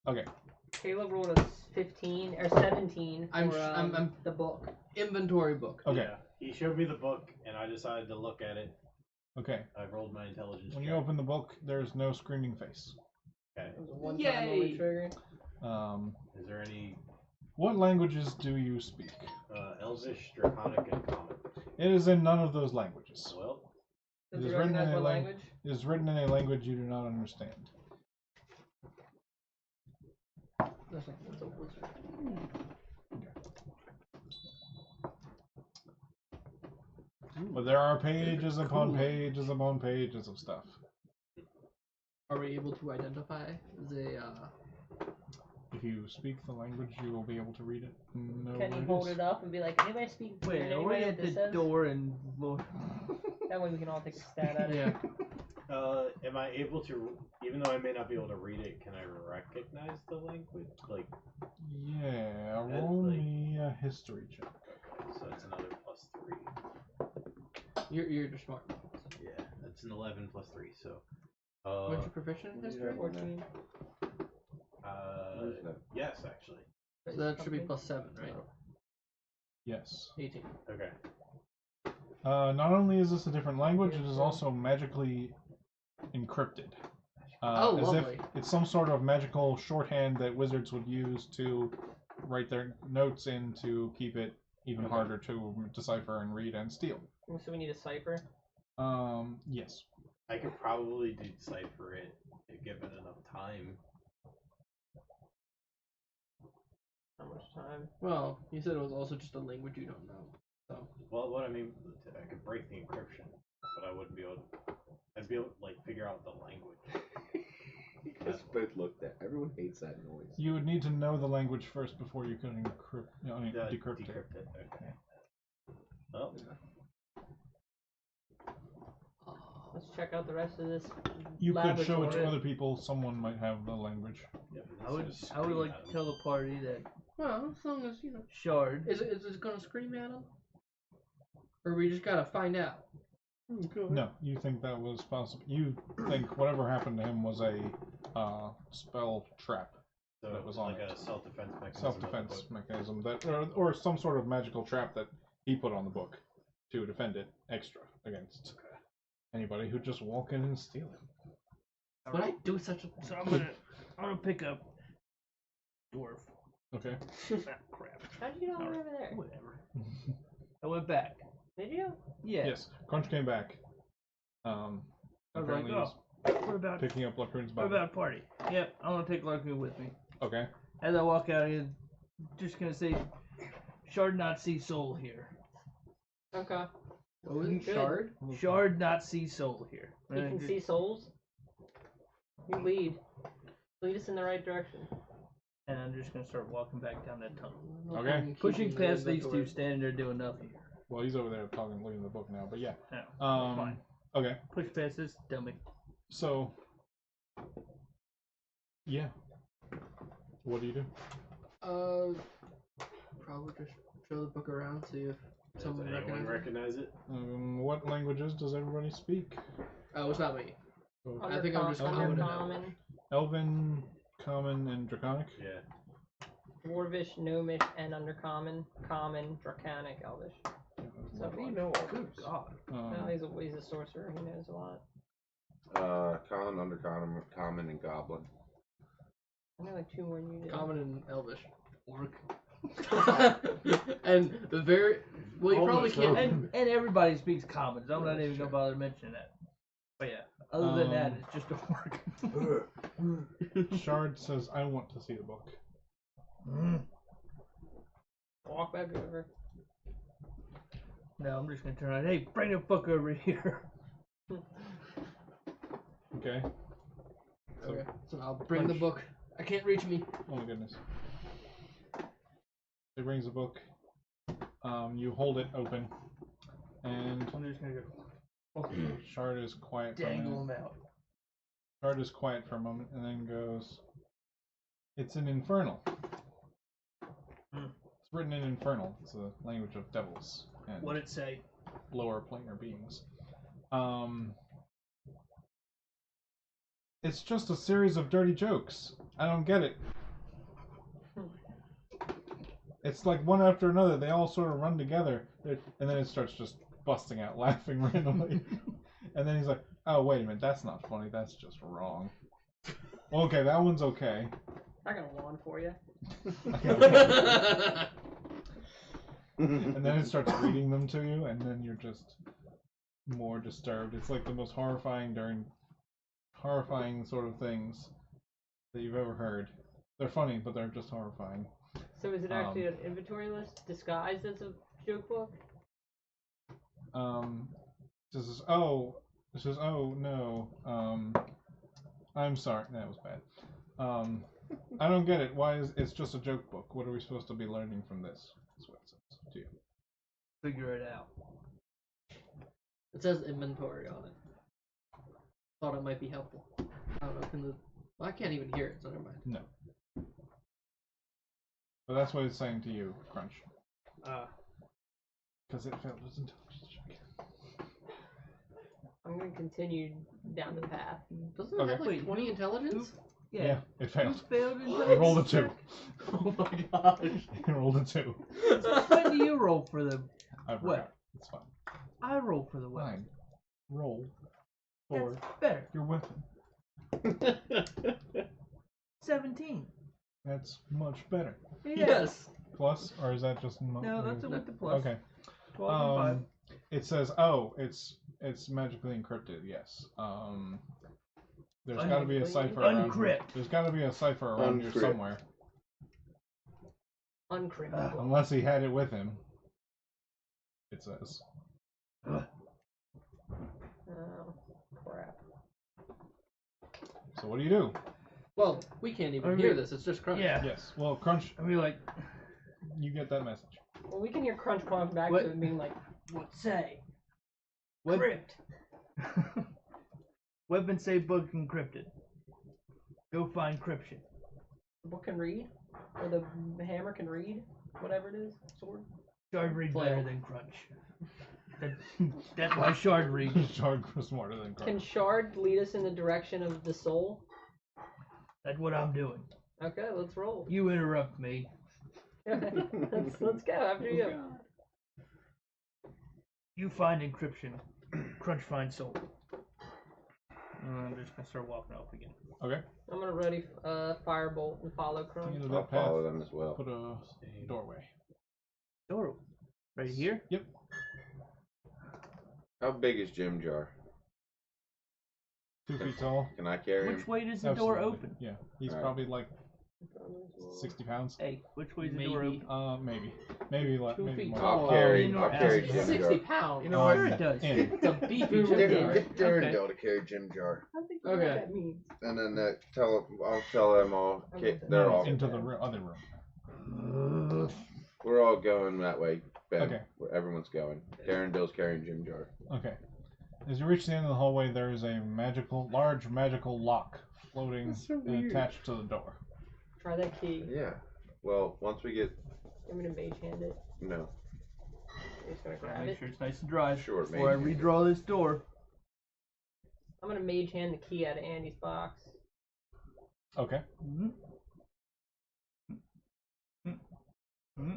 Okay. Caleb rolled a 15 or 17 for I'm- the book. Inventory book. Okay. Yeah, he showed me the book, and I decided to look at it. Okay. I rolled my intelligence. When check. you open the book, there's no screaming face. Okay. It was a one-time only Yay! trigger. Is there any What languages do you speak? Elvish, Draconic, and Common? It is in none of those languages. Well, Does It he is written recognize in a what lang- language? It is written in a language you do not understand. That's a wizard. But there are pages upon Cool. pages upon pages of stuff. Are we able to identify the? If you speak the language, you will be able to read it. and know Can what he it hold is. it up and be like, anybody speak? Wait, are anybody we know at what this the says? door and look? That way we can all take a stab at it. Yeah. am I able to, even though I may not be able to read it, can I recognize the language? Like, Yeah, roll like- me a history check. okay, so that's another +3. You're smart. Yeah, that's an 11 +3. So, Weren't you proficient in history? 14. yes, actually. So that should be +7, right? Yes. 18. Okay. Not only is this a different language, it is also magically encrypted. Oh, as lovely. if it's some sort of magical shorthand that wizards would use to write their notes in to keep it even Okay. harder to decipher and read and steal. So we need a cipher. Yes. I could probably decipher it if given enough time. How much time? Well, you said it was also just a language you don't know. So Well, what I mean, I could break the encryption, but I wouldn't be able to. I'd be able to, like, figure out the language. You guys both looked at. Everyone hates that noise. You would need to know the language first before you could encrypt, decrypt it. Decrypt it. Okay. Well, Let's check out the rest of this. You could show it to laboratory. other people. Someone might have the language. yeah, but I would this is I would scream like at to him. tell the party that well, as long as you know. Shard. Is it gonna scream at him? Or we just gotta find out? No, you think that was possible. You think whatever happened to him was a spell trap, So that was on like it. a self-defense mechanism. self-defense mechanism that, or some sort of magical trap that he put on the book to defend it extra against anybody who'd just walk in and steal it. Would I do such a? So I'm gonna pick up dwarf. Okay. Ah, crap. How'd you get all the way Alright. over there? Whatever. I went back. Did you? Yeah. Yes. Crunch came back. I was like, Apparently oh, what about he's picking up Luckrun's what body. about party? Yep, I'm gonna take Larkin with me. Okay. As I walk out, I'm just gonna say, Shard not see soul here. Okay. What was it? Good. Shard? Shard not see soul here. You can see souls. You lead. Lead us in the right direction. And I'm just gonna start walking back down that tunnel. Okay. I'm Pushing keeping the past these two inventory. standing there doing nothing. Well, he's over there talking, looking at the book now. But yeah. No, Fine. Okay. push past this dummy. So. Yeah. What do you do? Probably just show the book around, see if Does someone anyone recognizes it. recognize it? What languages does everybody speak? Oh, it's not me. Oh, I think I'm just common and Undercommon, Elven, Common, and Draconic. Yeah. Dwarvish, Gnomish, and Undercommon, Common, Draconic, Elvish. So How do you know all this? God. well, he's a sorcerer. He knows a lot. Common, undercommon, common, and goblin. I know like 2 more than you do. Common and Elvish. Orc. And the very well, you probably can't. And everybody speaks common, so I'm not even gonna bother mentioning that. But yeah, other than that, it's just a work. Shard says, "I want to see the book." Walk back over. No, I'm just gonna turn around. Hey, bring the book over here. Okay. Okay, so I'll bring the book. I can't reach me. Oh my goodness. He brings the book. You hold it open, and I'm just gonna go Shard is quiet for a dangle minute. him out. Shard is quiet for a moment, and then goes, "It's an infernal. It's written in infernal. It's the language of devils and What'd it say? lower planar beings. It's just a series of dirty jokes. I don't get it. It's like one after another. They all sort of run together, and then it starts just busting out laughing randomly. And then he's like, "Oh, wait a minute. That's not funny. That's just wrong. Okay, that one's okay." I got a wand for you. And then it starts reading them to you, and then you're just more disturbed. It's like the most horrifying sort of things that you've ever heard. They're funny, but they're just horrifying. So is it actually an inventory list disguised as a joke book? This says, "Oh no, I'm sorry, that was bad. I don't get it. Why is it's just a joke book? What are we supposed to be learning from this?" That's what it says to you. Figure it out. It says inventory on it. Thought it might be helpful. I don't know. Well, I can't even hear it, so never mind. No. But that's what it's saying to you, Crunch. Because it failed its intelligence check. I'm gonna continue down the path. Doesn't it have like 20 intelligence? Yeah, it failed. Failed You rolled a 2. Oh my gosh. You rolled a 2. When do you roll for the I forgot. what? It's fine. I roll for the weapon. Fine. Roll for That's better. your weapon. 17. That's much better. Yes. Plus, or is that just No, that's with the plus. Okay. 12 and 5. It says, it's magically encrypted. Yes. There's got to be a cipher around here. Uncrypt. There's got to be a cipher around here Uncrypt. somewhere. Uncryptable. Unless he had it with him. It says. Oh, crap. So what do you do? Well, we can't even hear this. It's just Crunch. Yeah. Yes. Well, Crunch, I mean, like, you get that message. Well, we can hear Crunch calling back What? to it being like, what say? What? Crypt. Weapon say book encrypted. Go find encryption. The book can read? Or the hammer can read? Whatever it is. Sword? Shard read Flail. better than Crunch. That's why Shard reads. Shard was smarter than Crunch. Can Shard lead us in the direction of the soul? That's what I'm doing. Okay, let's roll. You interrupt me. let's go after you. You find encryption. Crunch finds soul. I'm just gonna start walking off again. Okay. I'm gonna ready firebolt and follow Crunch. Into I'll that path. follow them as well. Put a doorway. Door. Right here? Yep. How big is Jim Jar? 2 feet tall. Can I carry him? Which way does the door open? Yeah. He's Alright. probably like 60 pounds. Hey, which way's the door open? Maybe 2 maybe feet more. tall. I'll carry In or Jim out? 60 Jar. pounds. You know what? Sure it does. In. It's a beefy Okay. Jim Jar. Get Darren Okay. to carry Jim Jar, I don't think you know Okay. what that means. and then I'll tell them all. Okay. They're all. Into the other room. We're all going that way. Ben. Okay. Where everyone's going. Darren Bill's carrying Jim Jar. Okay. As you reach the end of the hallway, there is a large magical lock floating That's so and weird. attached to the door. Try that key. Yeah. Well, once we get I'm gonna mage hand it. no. I'm just gonna grab Make it. sure it's nice and dry Sure, before I mage. redraw this door. I'm gonna mage hand the key out of Andy's box. Okay.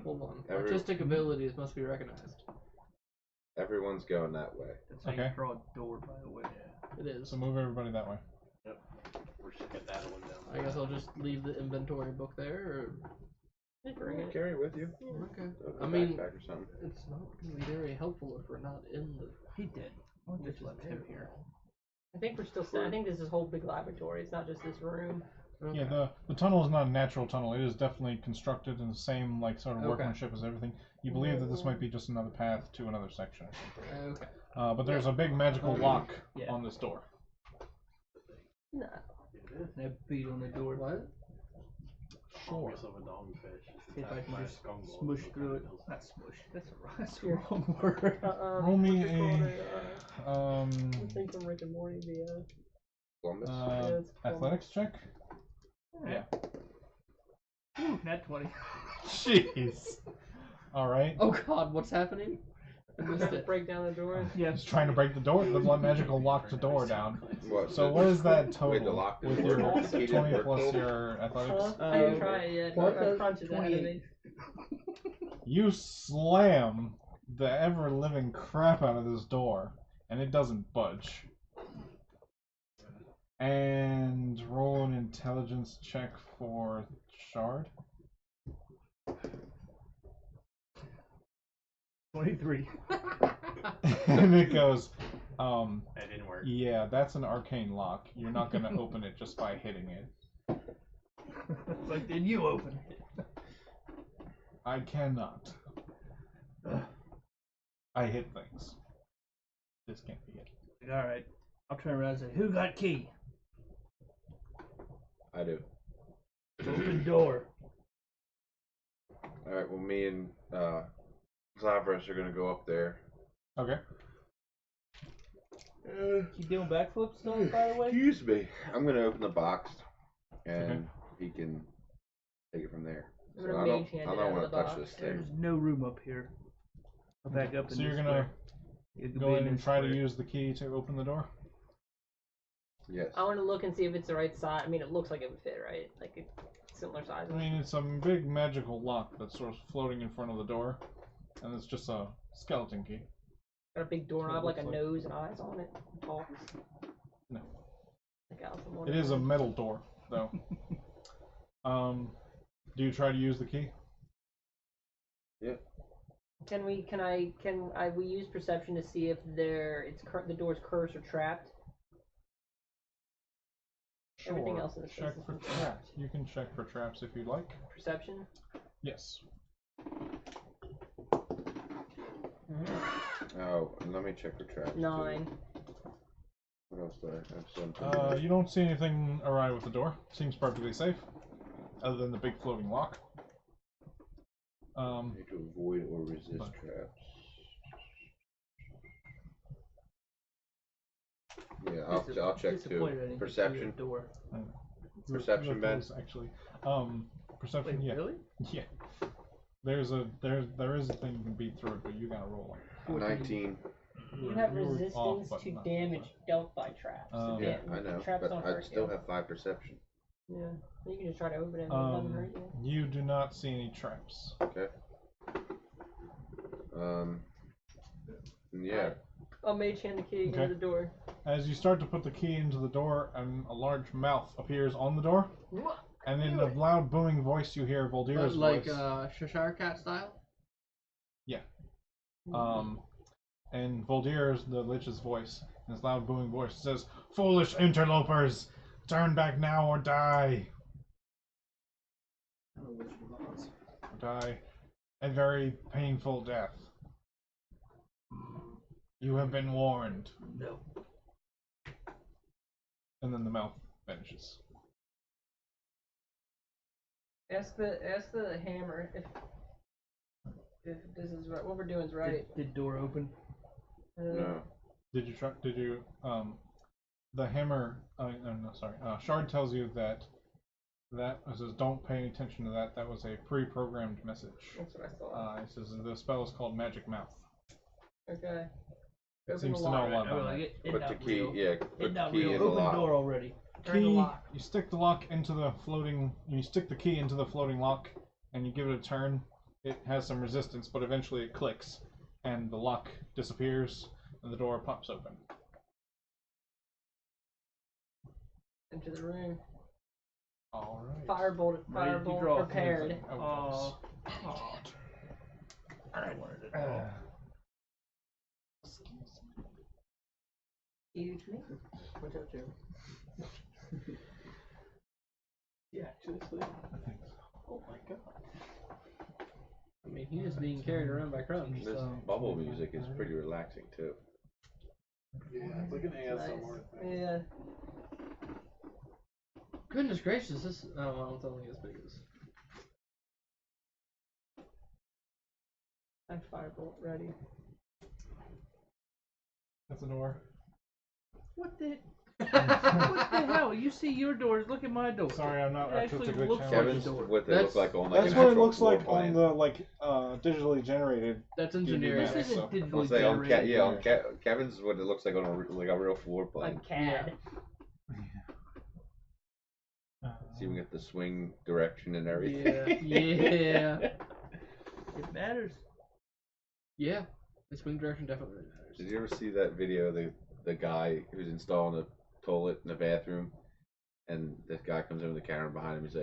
Hold on. Every- Artistic abilities must be recognized. Everyone's going that way. That's how Okay. you draw a door, by the way. It is. So move everybody that way. We're just get that one down. I guess I'll just leave the inventory book there. Just bring it. Carry it with you. Or... Okay. Open I a mean, backpack or something. it's not going to be very helpful if we're not in the. He did. I'll just left him here. I think we're still. I think this is a whole big laboratory. It's not just this room. Okay. Yeah, the tunnel is not a natural tunnel. It is definitely constructed in the same sort of Okay. workmanship as everything. You believe that this might be just another path to another section or something. Okay. But there's a big magical lock Yeah. on this door. No. And I beat on the door. What? Sure. Yourself a dogfish. See if I can just Skunk ball. smush through it. Not smush. That's the wrong word. Roll me what's it called? a The thing from Rick and Morty. The Columbus. it's athletics check. Yeah. Ooh, nat 20. Jeez. All right. Oh God, what's happening? I missed trying to it. break down the door. Yeah. He's trying to break the door. The magical locked the door down. What? So what is that total? Wait, the lock with didn't your work? The key didn't 20 work plus total? your athletics? I didn't try it yet. Plus I crunches ahead of me. You slam the ever-living crap out of this door, and it doesn't budge. And roll an intelligence check for Shard. 23. And it goes, That didn't work. yeah, that's an arcane lock. You're not going to open it just by hitting it. It's like, then you open it. I cannot. I hit things. This can't be it. Alright. I'll turn around and say, who got key? I do. Open door. All right. Well, me and Clavers are gonna go up there. Okay. Keep doing backflips still, by the way? Excuse me. I'm gonna open the box, and Okay. he can take it from there. I'm So gonna I mage don't hand it want out to of the touch box. this thing. There's no room up here. I'll back up in So you're this going to square. It could go be in and this try to square. use the key to open the door? Yes. I want to look and see if it's the right size. I mean, it looks like it would fit, right? Like it's similar size. I mean, it's a big magical lock that's sort of floating in front of the door, and it's just a skeleton key. Got a big That's what doorknob, it like a looks like. nose and eyes on it. It talks. No. Like Alice in It Wonderland. is a metal door, though. Do you try to use the key? Yeah. Can we use perception to see if the door's cursed or trapped? Sure. Everything else in the check space for is traps. You can check for traps if you'd like. Perception. Yes. Oh, and let me check for traps. too. 9. What else do I have? You don't see anything awry with the door. Seems perfectly safe, other than the big floating lock. Need to avoid or resist but- traps. Yeah, I'll check too. Disappointed I didn't get through Perception. the door. Perception, Ben? Actually, perception. Wait, Yeah. really? Yeah. There is a thing you can beat through it, but you gotta roll it. 19. You have You were resistance off, but to not damage dealt by traps. So Um, Yeah, da- I know, Traps but don't I hurt still you. have 5 perception. Yeah. You can just try to open it. And it doesn't hurt you. You do not see any traps. Okay. Yeah. I'll mage hand the key Okay. into the door. As you start to put the key into the door, and a large mouth appears on the door, and in a loud booming voice you hear Voldir's Like voice. Cheshire Cat style? And Voldir's, the Lich's voice, in his loud booming voice, says, "Foolish interlopers! Turn back now or die!" Oh, Wizard of Oz. Die a very painful death. You have been warned. No. And then the mouth vanishes. Ask the hammer if this is right. What we're doing is right. Did door open? No. Did you try? Did you? The hammer. No, sorry. Shard tells you that it says don't pay attention to that. That was a pre-programmed message. That's what I thought. It says the spell is called Magic Mouth. Okay. It Open seems the to know lock. a lot about Like, it. it Put the not key, real. yeah, It put the not key real. in the Open lock. door already. Turn the lock. You stick the lock into the floating. You stick the key into the floating lock, and you give it a turn. It has some resistance, but eventually it clicks, and the lock disappears, and the door pops open. Into the room. All right. Firebolt Ready to draw. prepared. Oh. I wanted it all. Huge me. Watch out, Joe. Yeah, actually, Oh my god. I mean, he's just being carried around by Crunch. This So. bubble music is pretty relaxing too. Yeah, it's like an ASMR thing. Yeah. Goodness gracious, this. Oh, well, it's only as big as. I have firebolt ready. That's the door. What the? What the hell? You see your doors. Look at my door. Sorry, I'm not It actually artistically looks challenged. Kevin's door. what they That's- look like on like That's an what it actual looks floor like plan. on the digitally generated. That's D&D engineering. map, This so- isn't I'll digitally say on generated. Kevin's is what it looks like on a real floor plan. Like CAD. So you can get the swing direction and everything. Yeah. It matters. Yeah. The swing direction definitely matters. Did you ever see that video of the guy who's installing a toilet in the bathroom, and this guy comes in with the camera behind him? He's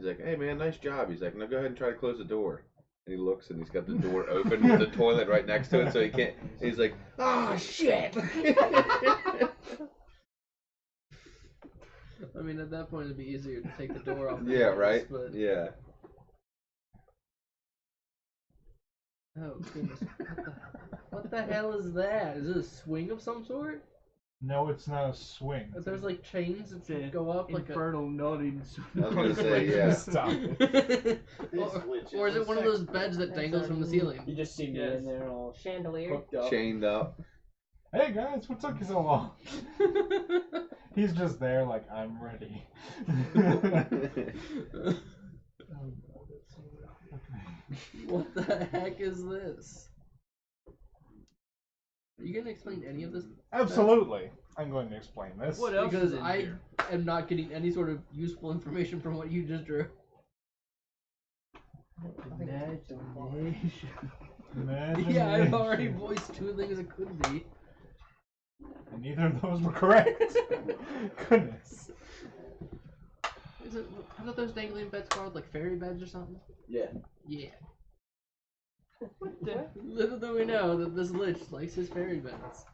like, "Hey man, nice job." He's like, "Now go ahead and try to close the door." And he looks and he's got the door open with the toilet right next to it, so he can't. And he's like, "Oh shit!" I mean, at that point, it'd be easier to take the door off. Yeah, right. But... Yeah. Oh, goodness. What the hell is that? Is it a swing of some sort? No, it's not a swing. If there's like chains that It's a go up like Infernal, not even. I was gonna say, yeah. Stop it. or is it one of those beds that dangles from the ceiling? You just see me Yes. in there all Chandelier. hooked up. Chained up. Hey guys, what took you so long? He's just there, like I'm ready. What the heck is this? Are you gonna explain any of this? Absolutely, I'm going to explain this. What else Because is in I here? am not getting any sort of useful information from what you just drew. Imagination. Imagination. Yeah, I've already voiced two things it could be. And neither of those were correct. Goodness. Is it? What are those dangling beds called? Like fairy beds or something? Yeah. Yeah. What the? Little do we know that this lich likes his fairy beds.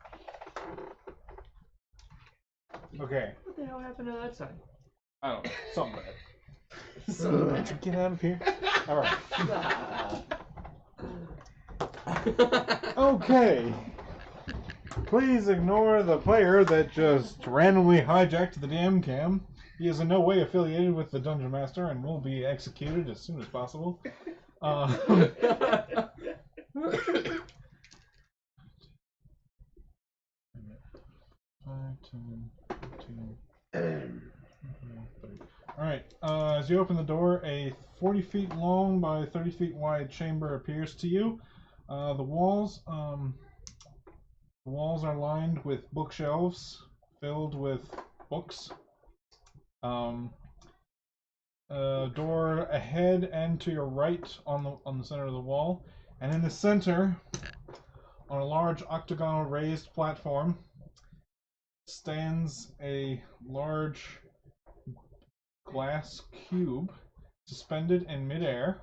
Okay, What the hell happened to that sign? I don't know, something bad. So Get out of here. Alright. Okay. Please ignore the player that just randomly hijacked the DM cam. He is in no way affiliated with the Dungeon Master and will be executed as soon as possible. 5, 10, 15. Alright, as you open the door, a 40 feet long by 30 feet wide chamber appears to you. The walls are lined with bookshelves filled with books. Door ahead and to your right on the center of the wall, and in the center, on a large octagonal raised platform, stands a large glass cube suspended in midair,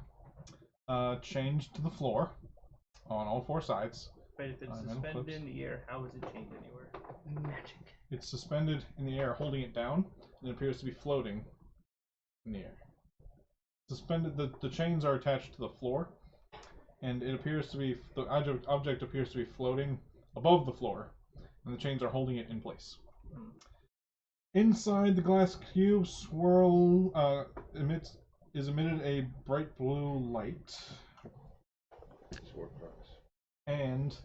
chained to the floor on all 4 sides. But if it's Metal suspended clips. in the air, how is it chained anywhere? magic. It's suspended in the air, holding it down, and it appears to be floating in the air. suspended. The chains are attached to the floor, and it appears to be the object appears to be floating above the floor, and the chains are holding it in place. Inside the glass cube, is emitted a bright blue light, and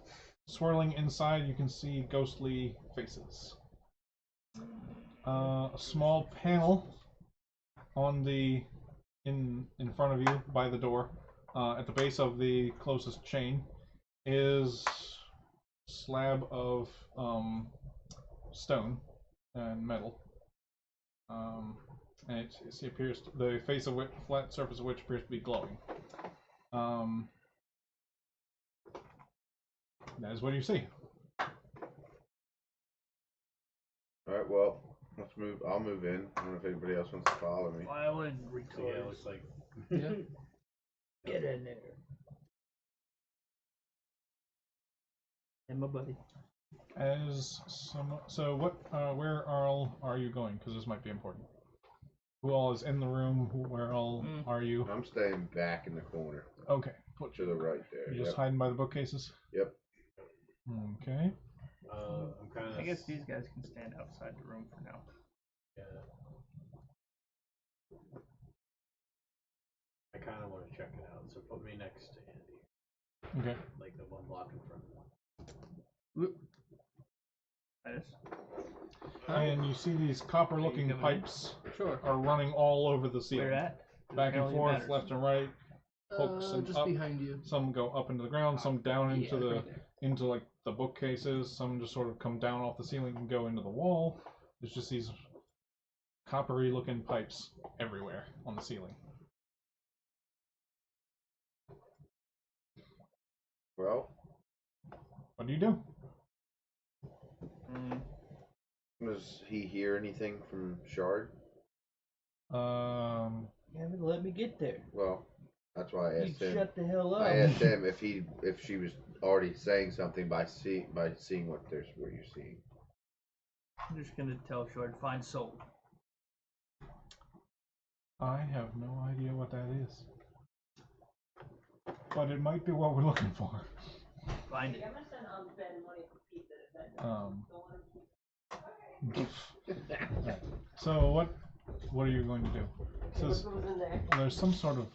swirling inside, you can see ghostly faces. A small panel on the in front of you by the door, at the base of the closest chain, is a slab of stone and metal. And it appears the face of which, flat surface of which appears to be glowing. That is what you see. Alright, well, let's move. I'll move in. I don't know if anybody else wants to follow me. Violin So yeah, it looks like Get in there. And my buddy. So what? Where all are you going? Because this might be important. Who all is in the room? Where all are you? I'm staying back in the corner. Okay. To the right there. You're just hiding by the bookcases? Yep. Okay. I'm kind of. I guess these guys can stand outside the room for now. Yeah. I kind of want to check it out, so put me next to Andy. Okay. Like the one block in front of Whoop. Nice. And you see these copper-looking pipes Sure. are running all over the ceiling. Where at? Back and Apparently forth, matters. left and right. Hooks and just up. behind you. Some go up into the ground, some down into Yeah, the right there. into like the bookcases. Some just sort of come down off the ceiling and go into the wall. There's just these coppery-looking pipes everywhere on the ceiling. Well, What do you do? does he hear anything from Shard? You haven't let me get there. Well, that's why I You asked him. shut the hell up. I asked him if she was already saying something by seeing what you're seeing. I'm just gonna tell Short, find soul. I have no idea what that is. But it might be what we're looking for. Find it. Right. So what are you going to do? It says there's some sort of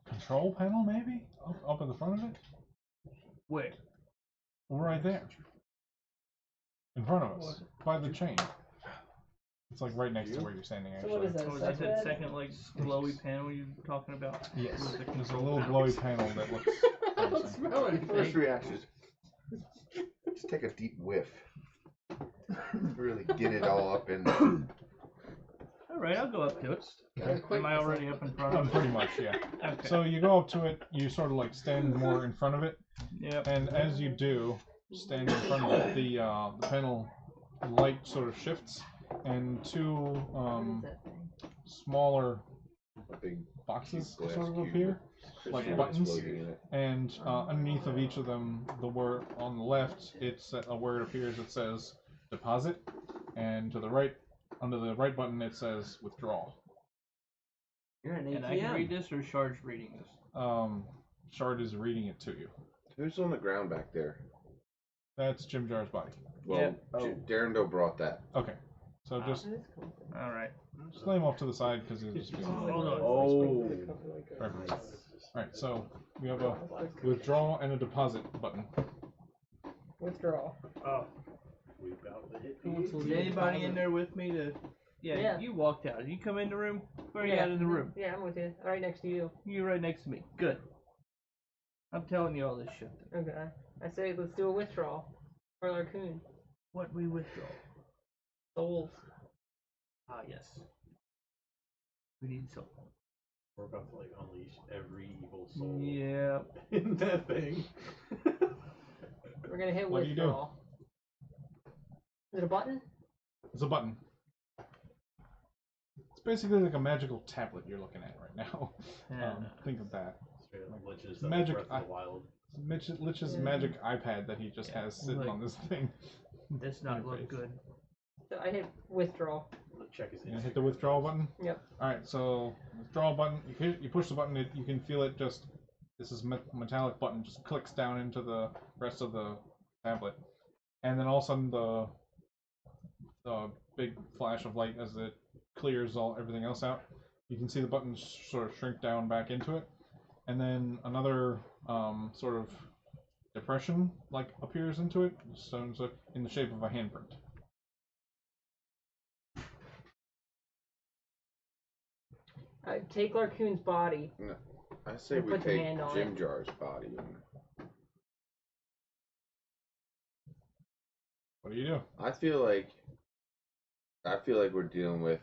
control panel, maybe up at the front of it. Where? Right there, in front of us, by the chain. It's like right next to where you're standing. So Actually, what is that? Oh, is that that second like glowy panel you're talking about? yes. With the There's a control little panel? glowy panel that looks. I don't smell anything. First reaction is just take a deep whiff. Really get it all up in there. Alright, I'll go up to it. Gotta quit Am I already up in front of it? Pretty much, yeah. Okay. So you go up to it. You sort of like stand more in front of it, Yep. and as you do, stand in front of it, the panel light sort of shifts, and two smaller Big boxes glass sort of cube. appear, like Christian buttons, floating in it. and underneath of each of them, the word on the left, it's a word appears that says deposit, and to the right, under the right button, it says withdraw. You're an And I can read this, or Shard's reading this? Shard is reading it to you. Who's on the ground back there? That's Jim Jar's body. Well, Darrendale brought that. Okay, so just Alright. lay him off to the side because it'll just be. Hold on. Oh. Perfect. Alright, so we have a withdraw and a deposit button. Withdraw. Oh. We about to hit Is anybody in there with me to... Yeah, you walked out. You come in the room? Where are you at in the room? Yeah, I'm with you. Right next to you. You're right next to me. Good. I'm telling you all this shit. Okay. I say let's do a withdrawal for our coon. What we withdraw? Souls. Ah, yes. We need soul. We're about to like unleash every evil soul Yeah. in that thing. We're gonna hit What do you do? withdrawal. Is it a button? It's a button. It's basically like a magical tablet you're looking at right now. Think of that. Straight up Lich's Magic Breath of the Wild. Lich's magic iPad that he just has sitting on this thing. Does not look good. So I hit withdraw. Let's check his You gonna hit the withdrawal button? Yep. Alright, so withdrawal button, you push the button, you can feel it just, this is metallic button, just clicks down into the rest of the tablet. And then all of a sudden the big flash of light as it clears everything else out. You can see the buttons sort of shrink down back into it. And then another sort of depression appears into it, so in the shape of a handprint. I take Larcoon's body. No, I say we Put the take hand on Jim it. Jar's body. What do you do? I feel like we're dealing with.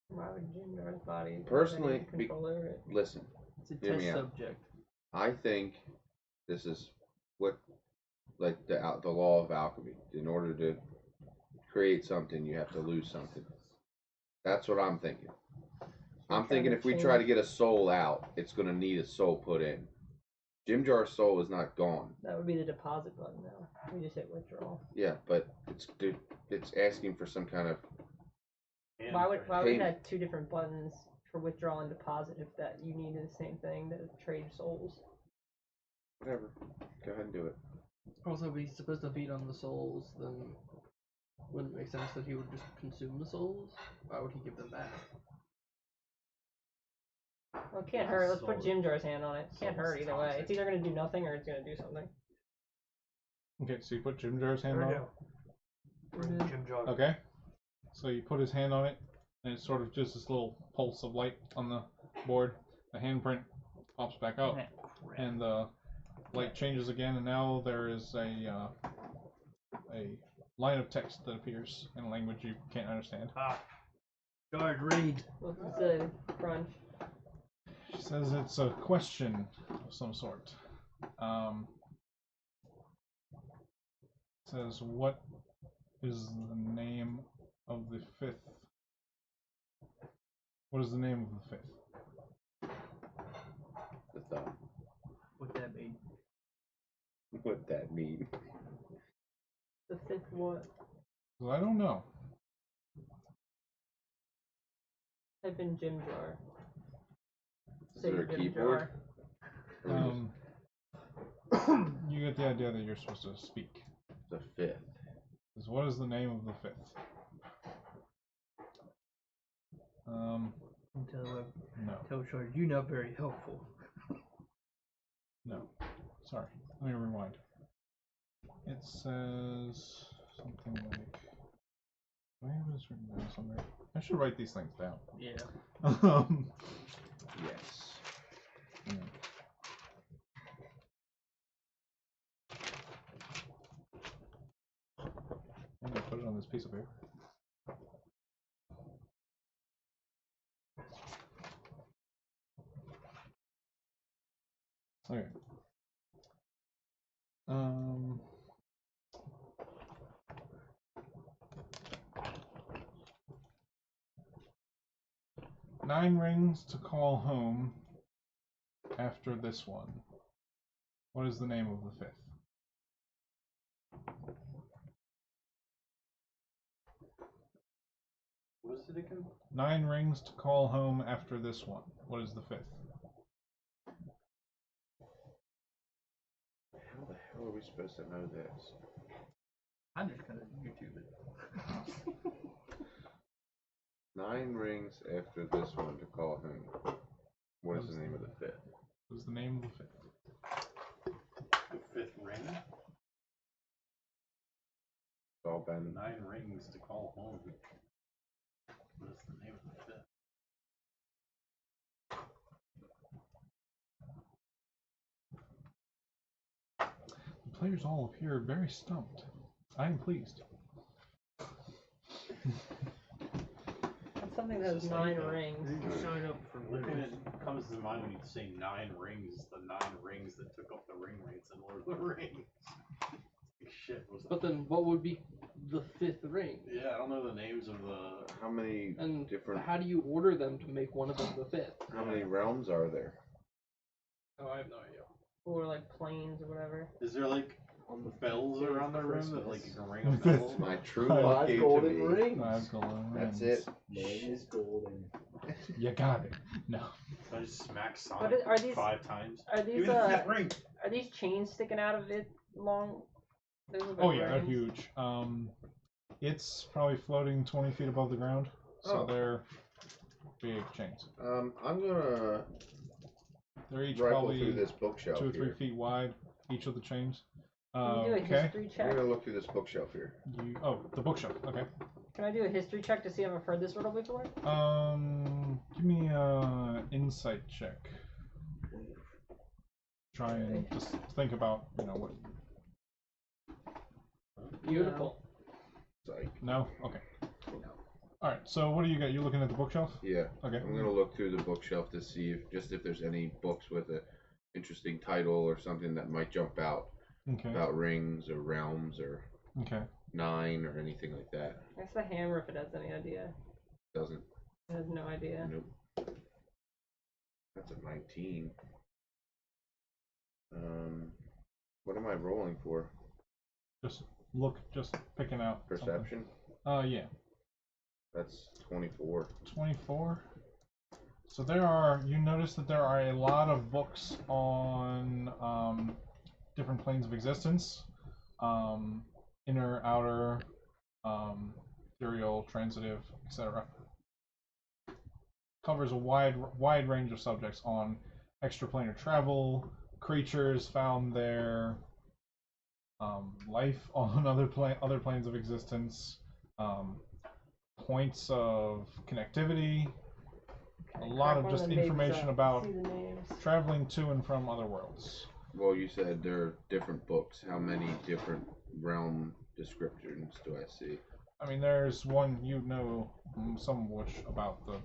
Why would Jim Jar's body? Personally, control over it? Listen, It's a hear test me out. subject. I think this is what, like the law of alchemy. In order to create something, you have to lose something. That's what I'm thinking. I'm thinking if we try to get a soul out, it's going to need a soul put in. Jim Jar's soul is not gone. That would be the deposit button now. We just hit withdrawal. Yeah, but it's asking for some kind of. Why would we have two different buttons for withdrawal and deposit if that you needed the same thing to trade souls? Whatever. Go ahead and do it. Also, if he's supposed to feed on the souls, then wouldn't it make sense that he would just consume the souls? Why would he give them back? Well, it can't hurt. Let's put Jim Jar's hand on it. Can't hurt either way. It's either going to do nothing or it's going to do something. Okay, so you put Jim Jar's hand on it? Jim Jar. Okay. So you put his hand on it, and it's sort of just this little pulse of light on the board. The handprint pops back up, and the light changes again, and now there is a line of text that appears in a language you can't understand. Guard, read. What's the crunch? She says it's a question of some sort. Says, what is the name of the fifth? What is the name of the fifth? The thumb. What that mean? What that mean? The fifth what? Well, I don't know. Type in Jim Jar. Is there a keyboard? You get the idea that you're supposed to speak. The fifth. Is what is the name of the fifth? No. Tell Shard, you're not very helpful. No. Sorry. Let me rewind. It says something like. Where was it written down somewhere? I should write these things down. Yeah. Yes. Yeah. I'm gonna put it on this piece of paper. Okay. 9 rings to call home after this one. What is the name of the fifth? What was it again? 9 rings to call home after this one. What is the fifth? How the hell are we supposed to know this? I'm just gonna YouTube it. 9 rings after this one to call home. What is the name of the fifth? What is the name of the fifth? The fifth ring? It's all been 9 rings to call home. What is the name of the fifth? The players all appear very stumped. I am pleased. That's something that has 9 rings. Sign up for The thing Littles. that comes to mind when you say 9 rings is the 9 rings that took up the ring rates in Lord of the Rings. Like shit, was But that? then, what would be the fifth ring? Yeah, I don't know the names of the. how many And different how do you order them to make one of them the fifth? how many realms are there? Oh, I have no idea. Or like planes or whatever. Is there like on the bells around the room that like you can ring a That's bell. My true Five love 5 gave to golden me. rings. 5 golden That's rings. it. Name is golden. You got it. No. So I just smack But Sonic are these 5 times. are Give these me the fifth ring. are these chains sticking out of it long? Those are the Oh yeah, they're rings? huge. It's probably floating 20 feet above the ground, so Oh. they're big chains. I'm gonna They're each rifle probably through this bookshelf 2 or 3 here. feet wide, each of the chains. Can you do a Okay. history I'm check? gonna look through this bookshelf here. Oh, the bookshelf. Okay. Can I do a history check to see if I've heard this riddle before? Give me a insight check. Try and just think about, what. Beautiful. Psych. No. Okay. All right. So what do you got? You looking at the bookshelf? Yeah. Okay. I'm gonna look through the bookshelf to see if there's any books with a interesting title or something that might jump out Okay. about rings or realms or Okay. 9 or anything like that. That's the hammer if it has any idea. Doesn't. It has no idea. Nope. That's a 19. What am I rolling for? Just picking out something. Perception? Yeah. That's 24. 24. So you notice that there are a lot of books on different planes of existence, inner, outer, ethereal, transitive, etc. Covers a wide range of subjects on extraplanar travel, creatures found there, life on other planes of existence, points of connectivity. A lot of just information about traveling to and from other worlds. Well, you said there are different books. How many different realm descriptions do I see? I mean, there's one, some of which about the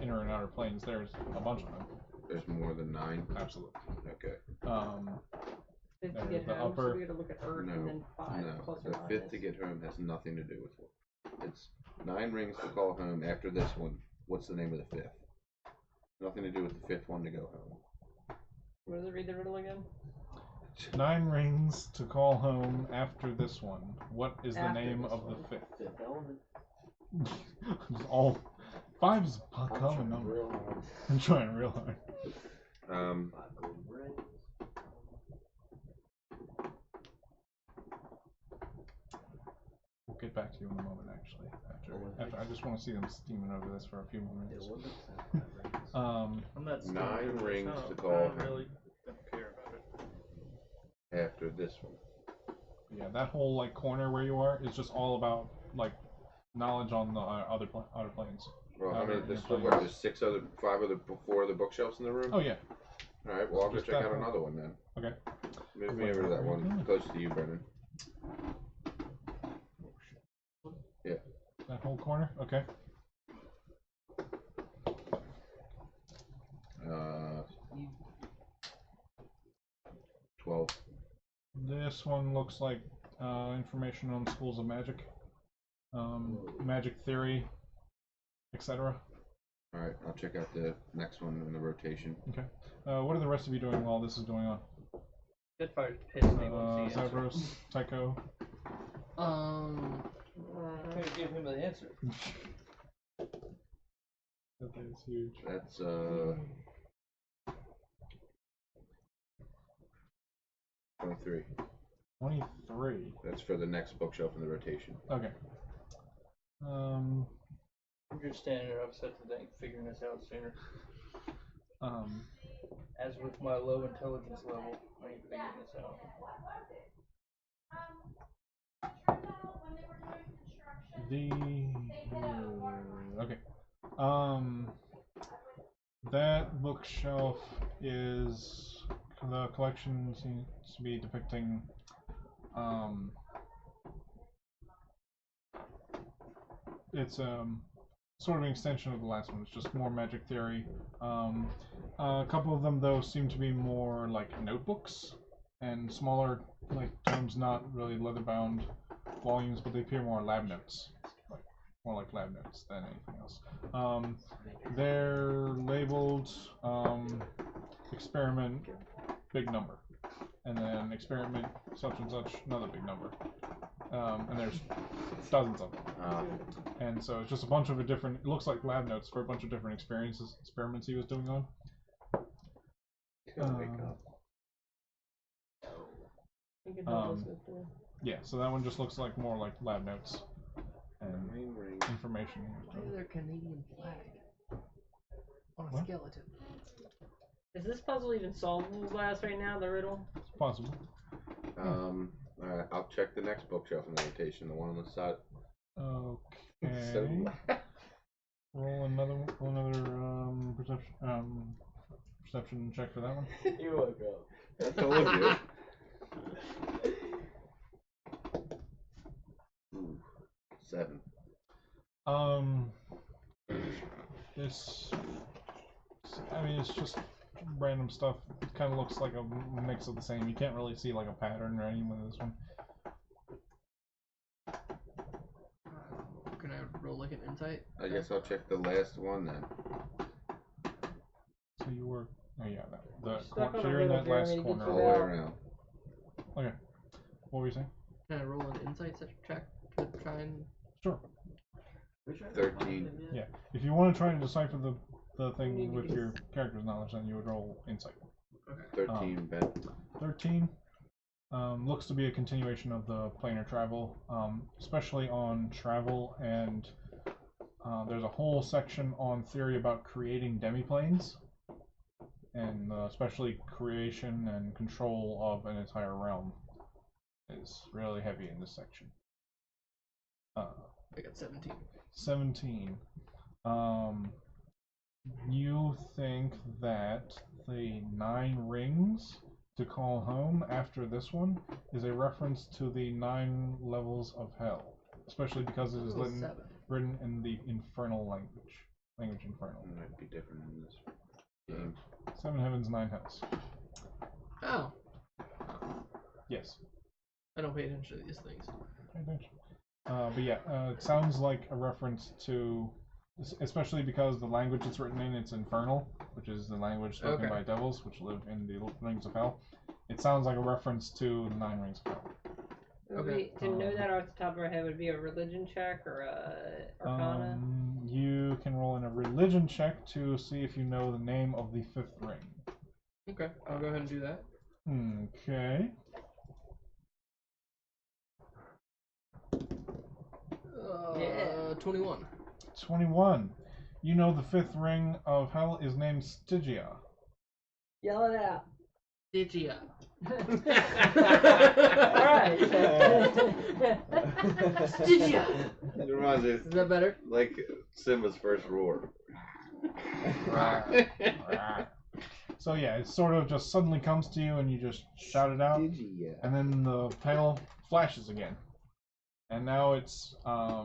inner and outer planes. There's a bunch of them. There's more than 9? Absolutely. Okay. Fifth to get the home, so upper- we gotta look at Earth and then 5 No. plus or The minus. 5th to get home has nothing to do with it. It's 9 rings to call home. After this one, what's the name of the 5th? Nothing to do with the 5th one to go home. What does it read the riddle again? 9 rings to call home after this one. What is the After name this of one. the 5th? Fifth element. All 5 is a I'm common trying number. real hard. I'm trying real hard. 5 golden rings. We'll get back to you in a moment, actually. After I just want to see them steaming over this for a few more minutes. I'm not 9 rings to I call don't home. really don't care about it. After this one. Yeah, that whole corner where you are is just all about knowledge on the other planes. Well, how Outer many? and There's inner what? planes. There's 4 other bookshelves in the room. Oh yeah. All right. Well, I'll go Just check that out one. another one then. Okay. Move me over to that one close to you, Brennan. Yeah. That whole corner. Okay. 12. This one looks like information on schools of magic, magic theory, etc. All right. I'll check out the next one in the rotation. Okay. What are the rest of you doing while this is going on? Spitfire's pissed me once he answered. Zavros, Tycho. Um, I couldn't give him the answer. That thing is huge. That's 23. 23. That's for the next bookshelf in the rotation. Okay. I'm just standing there upset that they ain't figuring this out sooner. As with my low intelligence level, I ain't figuring this out. Okay. That bookshelf is the collection seems to be depicting it's sort of an extension of the last one. It's just more magic theory. A couple of them though seem to be more like notebooks and smaller, tomes, not really leather bound volumes, but they appear more lab notes. More like lab notes than anything else. They're labeled experiment big number, and then experiment such and such, another big number. And there's dozens of them. And so it's just a bunch of different, it looks like lab notes for a bunch of different experiments he was doing on. Yeah, so that one just looks like more like lab notes and information. Why is there a Canadian flag on a What? skeleton? Is this puzzle even solvable, Blast, right now, the riddle? It's possible. Alright, I'll check the next bookshelf in the rotation, the one on the side. Okay. So Roll another perception check for that one. You woke up. I told you. Ooh, 7. This, I mean, it's just random stuff. It kind of looks like a mix of the same. You can't really see like a pattern or anything with this one. Can I roll like an insight? I guess I'll check the last one then. So you were, oh yeah, the Stuck on so a you're in riddle, that last Jeremy, corner. get All you the way out. around. Okay. What were you saying? Can I roll an insight check to try and? Sure. 13. Yeah. If you want to try to decipher the You need thing to with get your character's knowledge, then you would roll insight. 13, Ben. 13 looks to be a continuation of the planar travel, especially on travel, and there's a whole section on theory about creating demiplanes, and especially creation and control of an entire realm is really heavy in this section. I got 17. 17. You think that the 9 rings to call home after this one is a reference to the 9 levels of hell, especially because it is written in the infernal language infernal. It might be different in this game. 7 heavens, 9 hells. Oh. Yes. I don't pay attention to these things. Pay attention. But yeah, it sounds like a reference to, especially because the language it's written in, it's infernal, which is the language spoken by devils, which live in the rings of hell. It sounds like a reference to the 9 rings of hell. Okay. To know that off the top of our head would be a religion check or a arcana? You can roll in a religion check to see if you know the name of the 5th ring. Okay, I'll go ahead and do that. Okay. 21. 21. You know the 5th ring of hell is named Stygia. Yell it out. Stygia. Alright. Stygia. It reminds me Is that better? like Simba's first roar. So yeah, it sort of just suddenly comes to you and you just shout it out, and then the tail flashes again. And now it's a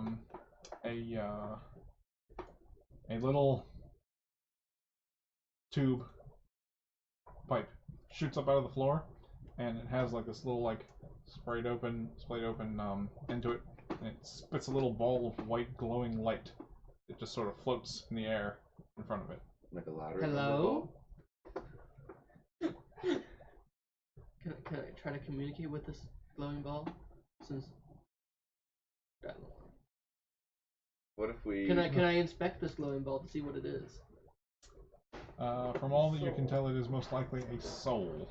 little tube pipe shoots up out of the floor, and it has like this little splayed open into it, and it spits a little ball of white glowing light. It just sort of floats in the air in front of it. Like a lottery. Hello? Can I try to communicate with this glowing ball? Since I don't know. What if we? Can I inspect this glowing ball to see what it is? From all that you can tell, it is most likely a soul.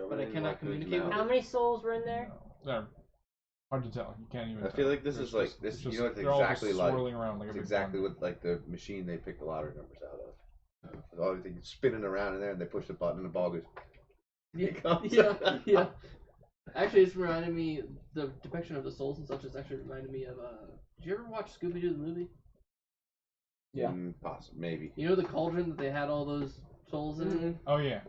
But I cannot communicate with How many souls were in there? They're hard to tell. You can't even. I feel like this is like this. You know, it's exactly like it's exactly what like the machine they pick the lottery numbers out of. Everything spinning around in there, and they push the button, and the ball goes. Yeah. Actually, it's reminding me, the depiction of the souls and such is actually reminding me of, did you ever watch Scooby-Doo the movie? Yeah. Possibly, maybe. You know the cauldron that they had all those souls in? Oh yeah.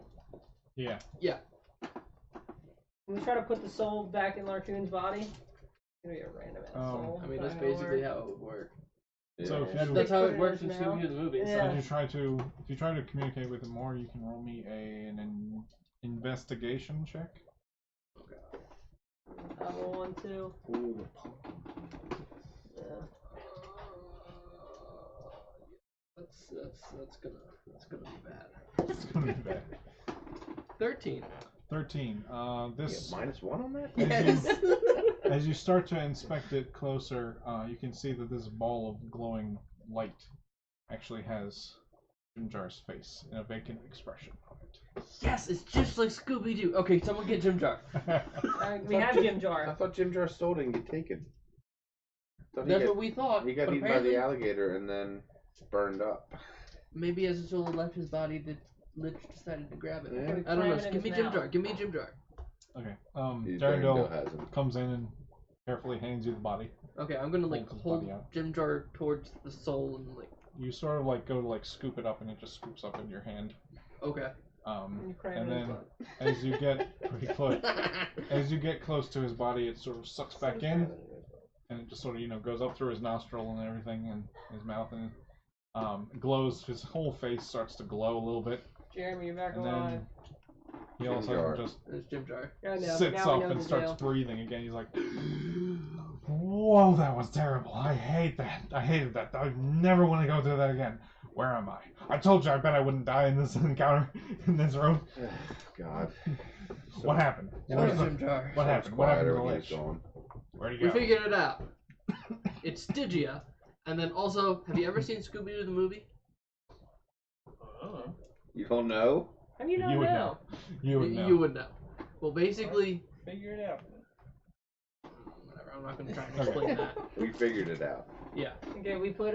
Yeah. Yeah. Can we try to put the soul back in Larcoon's body? It's gonna be a random ass soul. I mean, that's basically how it would work. Yeah. So if you had That's how it Put it works in in Scooby-Doo the movie. Yeah. if you try to communicate with it more, you can roll me an investigation check. I want to. Ooh, the pumpkin. Yeah. That's gonna be bad. It's gonna be bad. 13. 13. This Yeah, -1 on that? Yes. as you start to inspect it closer, you can see that this ball of glowing light actually has Jimjar's face and a vacant expression on it. Yes, it's just like Scooby Doo. Okay, someone get Jim Jar. We have Jim Jar. I thought Jim Jar stole it and get taken. That's what we thought. He got but eaten by the alligator and then burned up. maybe as his soul left his body, the Lich decided to grab it. Yeah. I don't know. Cram it in Give me his Jim mouth. Jar. Give me Jim Jar. Okay. Darendelle has him. comes in and carefully hands you the body. Okay, I'm gonna like Holds his hold body out. Jim Jar towards the soul and like. You sort of like go to like scoop it up, and it just scoops up in your hand. Okay. You cram And it in then his as you get pretty close, as you get close to his body, it sort of sucks back in, and it just sort of goes up through his nostril and everything, and his mouth, and glows. His whole face starts to glow a little bit, Jeremy, you're back and alive. then he all of a Jim Jar. sudden just There's Jim Jar. Yeah, no, sits now we up know and the starts deal. breathing again. He's like, "Whoa, that was terrible. I hate that. I hated that. I never want to go through that again. Where am I? I told you I bet I wouldn't die in this encounter in this room. God. What happened? Where's Jim Jar? What happened? What happened to the when he was Lich? gone. Where'd he We go? figured it out. It's Stygia. And then also, have you ever seen Scooby Doo the movie? You don't know? How do you not You would know? know. You would know. You would know. Well, basically, Figure it out. whatever. I'm not gonna try and explain that. We figured it out. Yeah. Okay, we put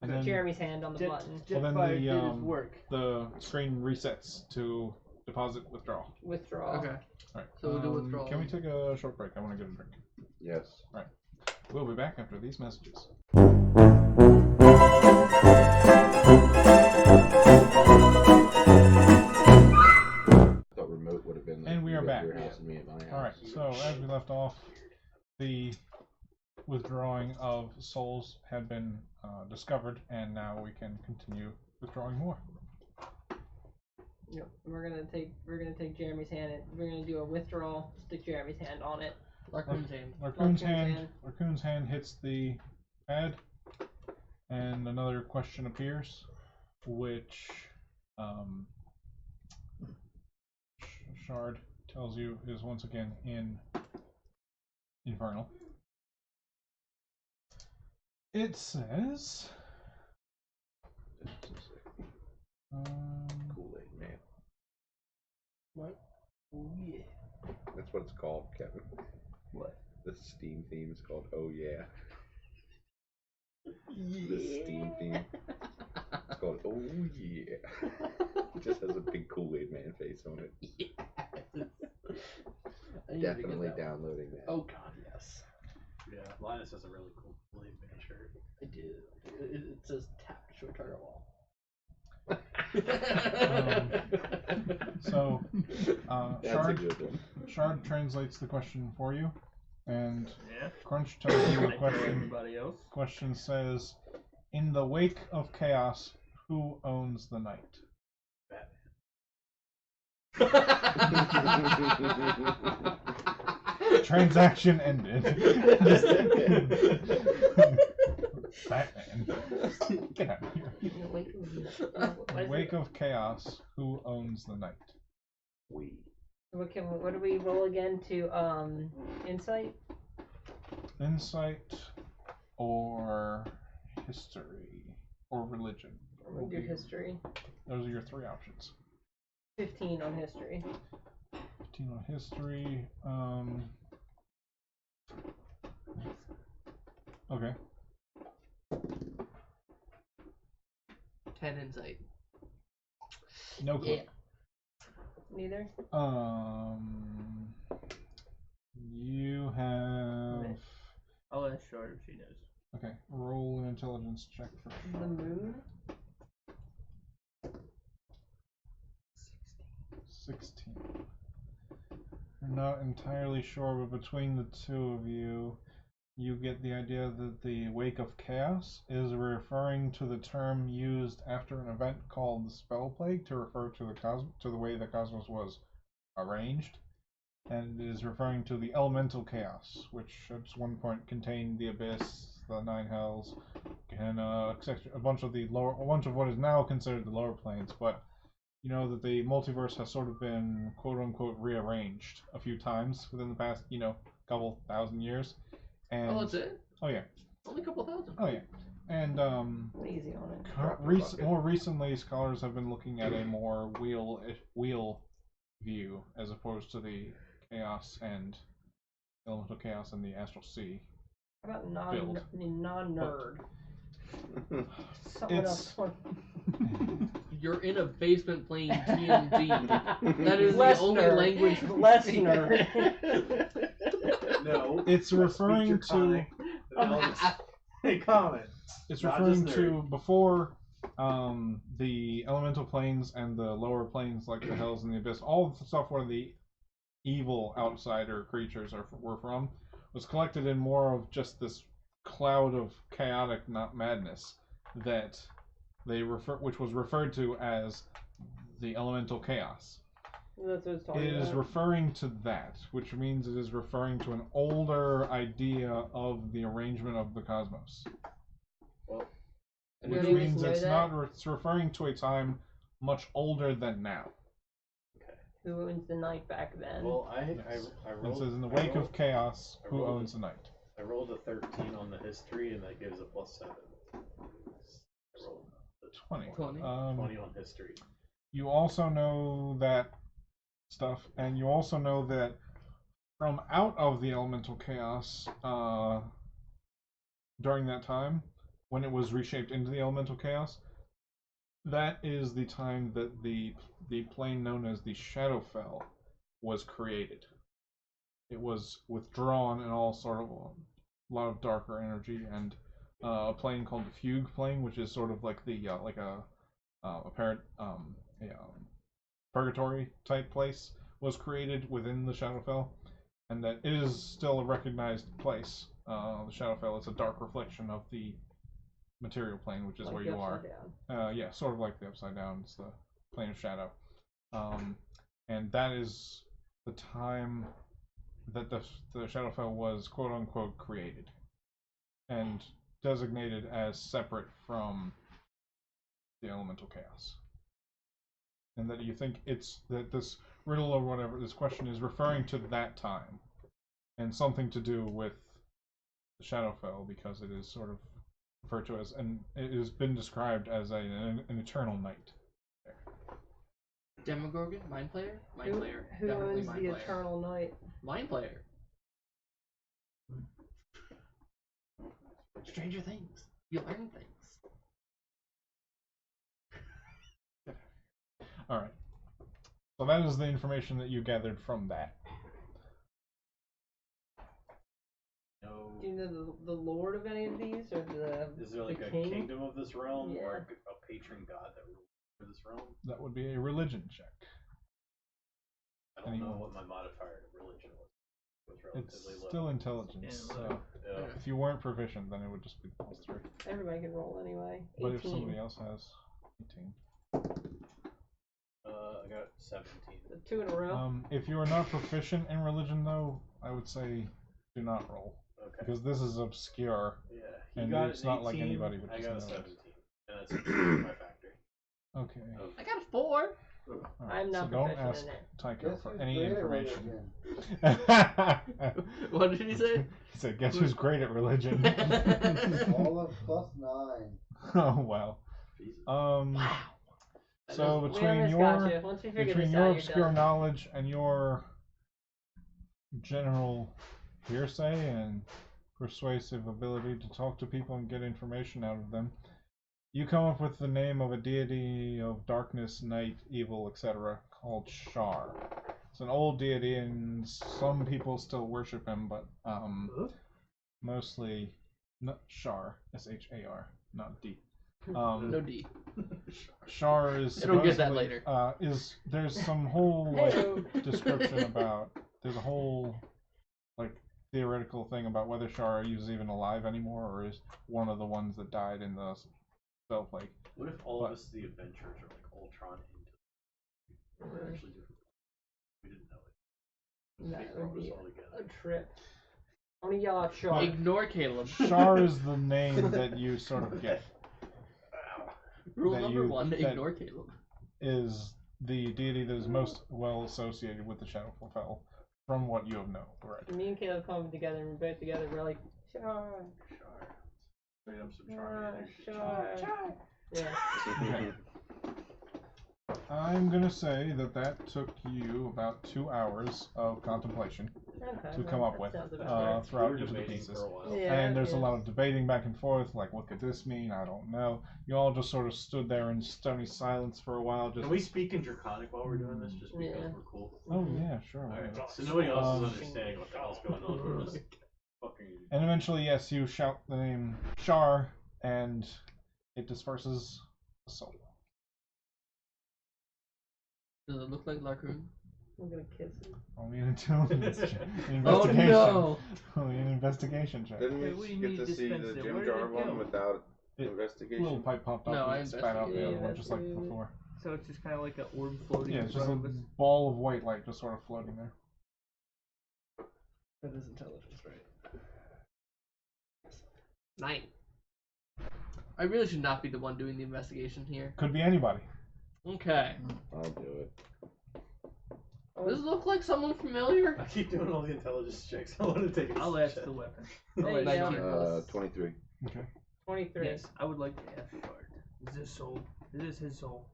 And then Jeremy's hand on the button. Well, then Jetfire the, did his um, work. the screen resets to deposit withdrawal. Withdraw. Okay. Alright. So we'll do withdrawal. Can we take a short break? I want to get a drink. Yes. We'll be back after these messages. I thought remote would have been like And we you are at back. your house and me at my house. Alright, so as we left off, the withdrawing of souls had been discovered, and now we can continue withdrawing more. Yep. We're gonna take Jeremy's hand. We're gonna do a withdrawal. Stick Jeremy's hand on it. Raccoon's hand. Raccoon's hand hits the pad, and another question appears, which Shard tells you is once again in Infernal. It says, Kool-Aid man. What? Oh yeah. That's what it's called, Kevin. What? The Steam theme is called Oh Yeah. The Steam theme. It's called Oh Yeah. It just has a big Kool-Aid man face on it. Yes. I need to get Definitely that one. downloading that. Oh god, yes. Yeah, Linus has a really cool Blade Man shirt. I do. It says tap to show target wall. So, That's a Shard, good one. Shard translates the question for you, and Yeah. Crunch tells you the For question. everybody else. Question says, in the wake of chaos, who owns the night? Transaction ended. Batman. Get out of here. In the wake of what In is the wake it? of chaos, who owns the night? We. What do we roll again to insight? Insight or history or religion? We'll do history. Those are your three options. 15 on history. 15 on history. Okay. 10 insight. No clue. Yeah. Neither. You have. I'll ask Shard if she knows. Okay, roll an intelligence check for The Shard. moon. 16. You're not entirely sure, but between the two of you, you get the idea that the Wake of Chaos is referring to the term used after an event called the Spell Plague to refer to the way the cosmos was arranged, and it is referring to the elemental chaos, which at one point contained the abyss, the nine hells, and a bunch of what is now considered the lower planes, but you know that the multiverse has sort of been quote unquote rearranged a few times within the past, couple thousand years. And Oh, that's it? oh yeah. Only a couple thousand. Oh yeah. And Easy on it. more recently, scholars have been looking at a more wheel view as opposed to the chaos and elemental chaos and the astral sea. How about Build. non-nerd? Someone It's else. You're in a basement playing D&D. That is Less the only nerd. language we Less speak. nerd. No. it's referring to Hey, comment. it's Not referring just to before the elemental planes and the lower planes like the hells and the abyss, all of the stuff where the evil outsider creatures were from, was collected in more of just this cloud of chaotic madness that which was referred to as the elemental chaos. That's what it's talking It is about. referring to that, which means it is referring to an older idea of the arrangement of the cosmos. You Which don't even means know it's that? it's referring to a time much older than now. Who owns the night back then? Well, I It rolled. says in the I wake rolled- of chaos, I who rolled owns the night? I rolled a 13 on the history, and that gives a +7. I rolled a 20. 20. 20 on history. You also know that stuff, and you also know that from out of the elemental chaos, during that time, when it was reshaped into the elemental chaos, that is the time that the plane known as the Shadowfell was created. It was withdrawn and all sort of a lot of darker energy, and a plane called the Fugue plane, which is sort of like the purgatory type place, was created within the Shadowfell, and that it is still a recognized place. The Shadowfell is a dark reflection of the material plane, which is Like where the you are. Upside Down. Yeah, sort of like the Upside Down. It's the plane of shadow, and that is the time that the Shadowfell was quote unquote created and designated as separate from the elemental chaos. And that you think it's that this riddle or whatever this question is referring to that time and something to do with the Shadowfell, because it is sort of referred to as, and it has been described as an eternal night. Demogorgon? Mind Player? Mind Who, Player. who Definitely owns Mind the Player. Eternal Night? Mind Player. Stranger Things. You learn things. Alright. So that is the information that you gathered from that. No. Do you know the lord of any of these, or the Is there like the a king? kingdom of this realm, Yeah. or a patron god that rules over this realm? That would be a religion check. I don't Anyone. know what my modifier to religion was. It was It's relatively low. still intelligence, Yeah, so Yeah. if you weren't proficient, then it would just be +3. Everybody can roll anyway. But if 18. somebody else has 18. I got 17. The 2 in a row. If you are not proficient in religion, though, I would say do not roll. Okay. Because this is obscure. Yeah. He And got it's an not like 18, anybody would I just got a know 17. And that's my factor. Okay. I got a 4. Alright, I'm not so don't proficient ask in it. Tycho Guess for who's any great at information. religion? What did he say? He said, guess who's great at religion? All of +9. Oh, wow. Wow. So We between almost your got you. Once we figure between this your out, you're obscure done. knowledge and your general hearsay and persuasive ability to talk to people and get information out of them, you come up with the name of a deity of darkness, night, evil, etc., called Shar. It's an old deity, and some people still worship him, but mostly not Shar, S-H-A-R, not D. No D. Shar is It'll get that supposedly, later. There's some whole Hey-o. description about, there's a whole theoretical thing about whether Shar is even alive anymore or is one of the ones that died in the spell plague. What if all of us, the adventurers, are like Ultron into we're actually doing we didn't know it. That Fate would brought us be all a together. trip. I'm gonna yell out Shar. Ignore Caleb. Shar is the name that you sort of get. Rule that number you- 1, that- ignore Caleb. Is the deity that is most well associated with the Shadowfell Fell, from what you have known, right? Me and Caleb come together and we're both together. We're like, Char. Straight up some Char. Yeah. Okay. I'm gonna say that took you about 2 hours of contemplation Okay. to come up with throughout each of the pieces. Yeah, And there's a yeah. lot of debating back and forth, like what could this mean? I don't know. You all just sort of stood there in stony silence for a while. Just Can we speak in Draconic while we're doing this, just because Yeah. we're cool? oh yeah, sure. Alright, whatever. so nobody else is understanding what the hell's going on. We're just fucking. And eventually, yes, you shout the name Shar, and it disperses the soul. Does it look like Larkoon? I'm gonna kiss him. Only an investigation. Oh no! Only an investigation check. Didn't Hey, we what do you get mean to see the dispenser? Jim Where did Jar it one go? without It- investigation? Little pipe popped up No, I and spat out the other investigated. one, just like Yeah. before. So it's just kind of like an orb floating Yeah, in it's just a front of us. ball of white light just sort of floating there. That is intelligence, right? 9. I really should not be the one doing the investigation here. Could be anybody. Okay. I'll do it. Does it look like someone familiar? I keep doing all the intelligence checks. I want to take a I'll ask check. the weapon. There I'll you ask go. 19 plus. 23. Okay. 23. Yes, I would like to ask Bard. Is this soul? Is this his soul?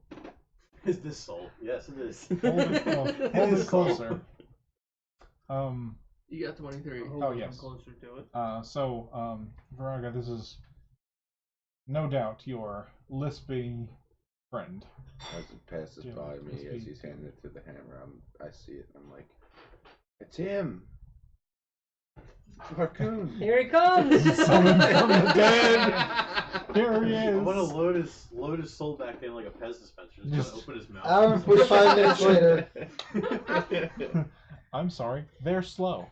Is this soul? Yes, it is. Hold it, hold it closer. You got 23. Oh, yes. I'm closer to it. Viraga, this is no doubt your lispy friend. As it passes Yeah, by me, must as be- he's handing it to the hammer, I see it. I'm like, it's him. Raccoon. Here he comes! Summoned from the dead. Here he I is. want to load his soul back in like a Pez dispenser. Just Just- open his mouth. Hour and 45 minutes later. I'm sorry, they're slow.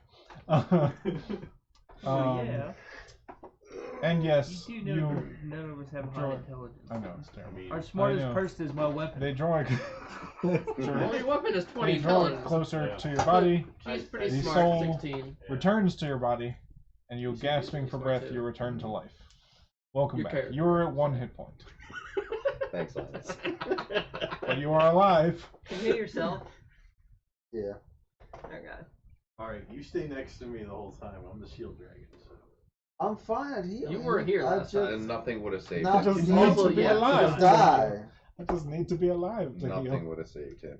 Yeah. And yes, You do know none of us have high Draw- intelligence. I know it's terrible. Our smartest I know. person is my weapon. They draw Well, your weapon is 20 they draw it intelligence. closer Yeah. to your body, She's pretty The smart. soul- 16. returns to your body, and you She's gasping really for smart breath, too. you return to life. Welcome Your back. character. You're at 1 hit point, Thanks, Linus. but you are alive. Can you hear yourself? Yeah. Okay. Alright, you stay next to me the whole time. I'm the shield dragon. So. I'm fine at healing. You weren't here I last just, time. And nothing would have saved Not I him. just you need also- to be yeah, alive. just die. I just need to be alive to Nothing heal. would have saved him.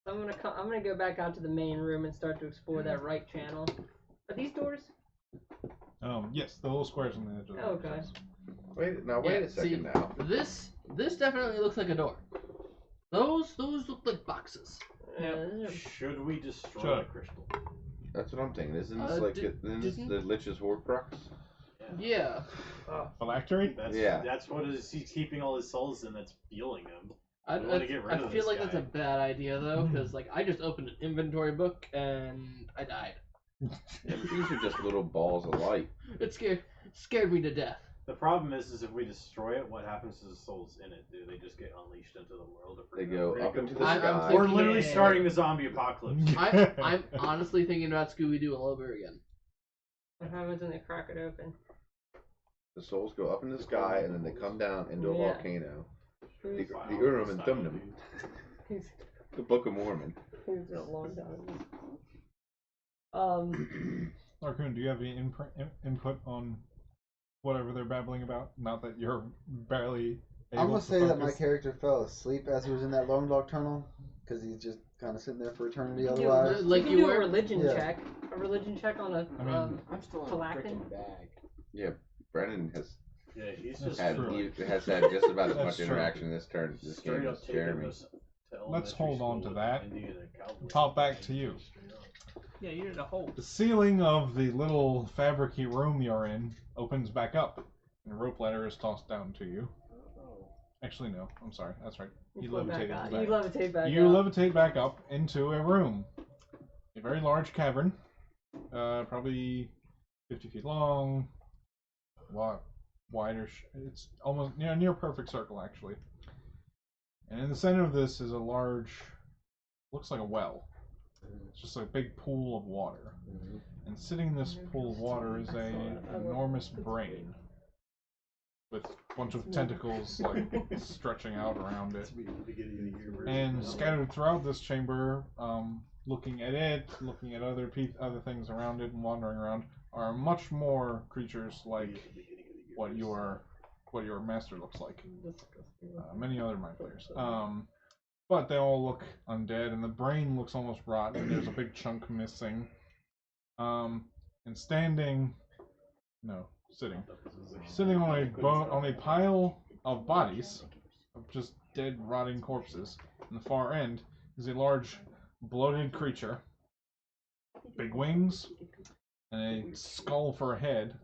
I'm gonna go back out to the main room and start to explore that right channel. Are these doors? Yes, the little squares on the edge of the Okay. Wait Yeah, a second see, now. This definitely looks like a door. Those look like boxes. Should we destroy Sure. the crystal? That's what I'm thinking. Isn't this like isn't this didn't- the Lich's Horcrux? Yeah. Phylactery? That's what he's keeping all his souls in. That's fueling him. I We wanna get rid of feel this like that's a guy. bad idea though, because like I just opened an inventory book and I died. Yeah, but these are just little balls of light. It scared me to death. The problem is if we destroy it, what happens to the souls in it? Do they just get unleashed into the world? If They we're go gonna up into the I'm sky. thinking- We're literally Yeah. starting the zombie apocalypse. I'm honestly thinking about Scooby-Doo all over again. What happens when they crack it open? The souls go up in the sky and then they come down into a Yeah. volcano. Who's, The Urim and Thummim, who's, the Book of Mormon. who's a long time? Larkoon, do you have any input on whatever they're babbling about? Not that you're barely able I'm gonna to say that my focus. character fell asleep as he was in that long dark tunnel because he's just kind of sitting there for eternity. You can do, Otherwise, you Like can you do were? a religion Yeah. check. A religion check on a. I mean, I'm still in a Phylactery? freaking bag. Yeah, Brennan has Yeah, he's That's just had true. has had just about as That's much true. interaction this turn this straight game up as taking Jeremy. us to Let's elementary hold on school to with that. Indian and cowboy. Pop back to you. Yeah, you're in a hole. The ceiling of the little fabricy room you're in opens back up, and a rope ladder is tossed down to you. Actually, no. I'm sorry. That's right. You Pull back levitated out. back. You levitate back You up. levitate back up into a room. A very large cavern. Probably 50 feet long. Wider. It's almost near perfect circle, actually. And in the center of this is a large, looks like a well. It's just a big pool of water. And sitting in this pool of water is an enormous brain with a bunch of tentacles like stretching out around it. And scattered throughout this chamber, looking at it, looking at other things around it, and wandering around, are much more creatures like what your master looks like. Many other mind players. But they all look undead, and the brain looks almost rotten, and there's a big chunk missing. And sitting on a pile of bodies, of just dead, rotting corpses. In the far end is a large, bloated creature, big wings, and a skull for a head,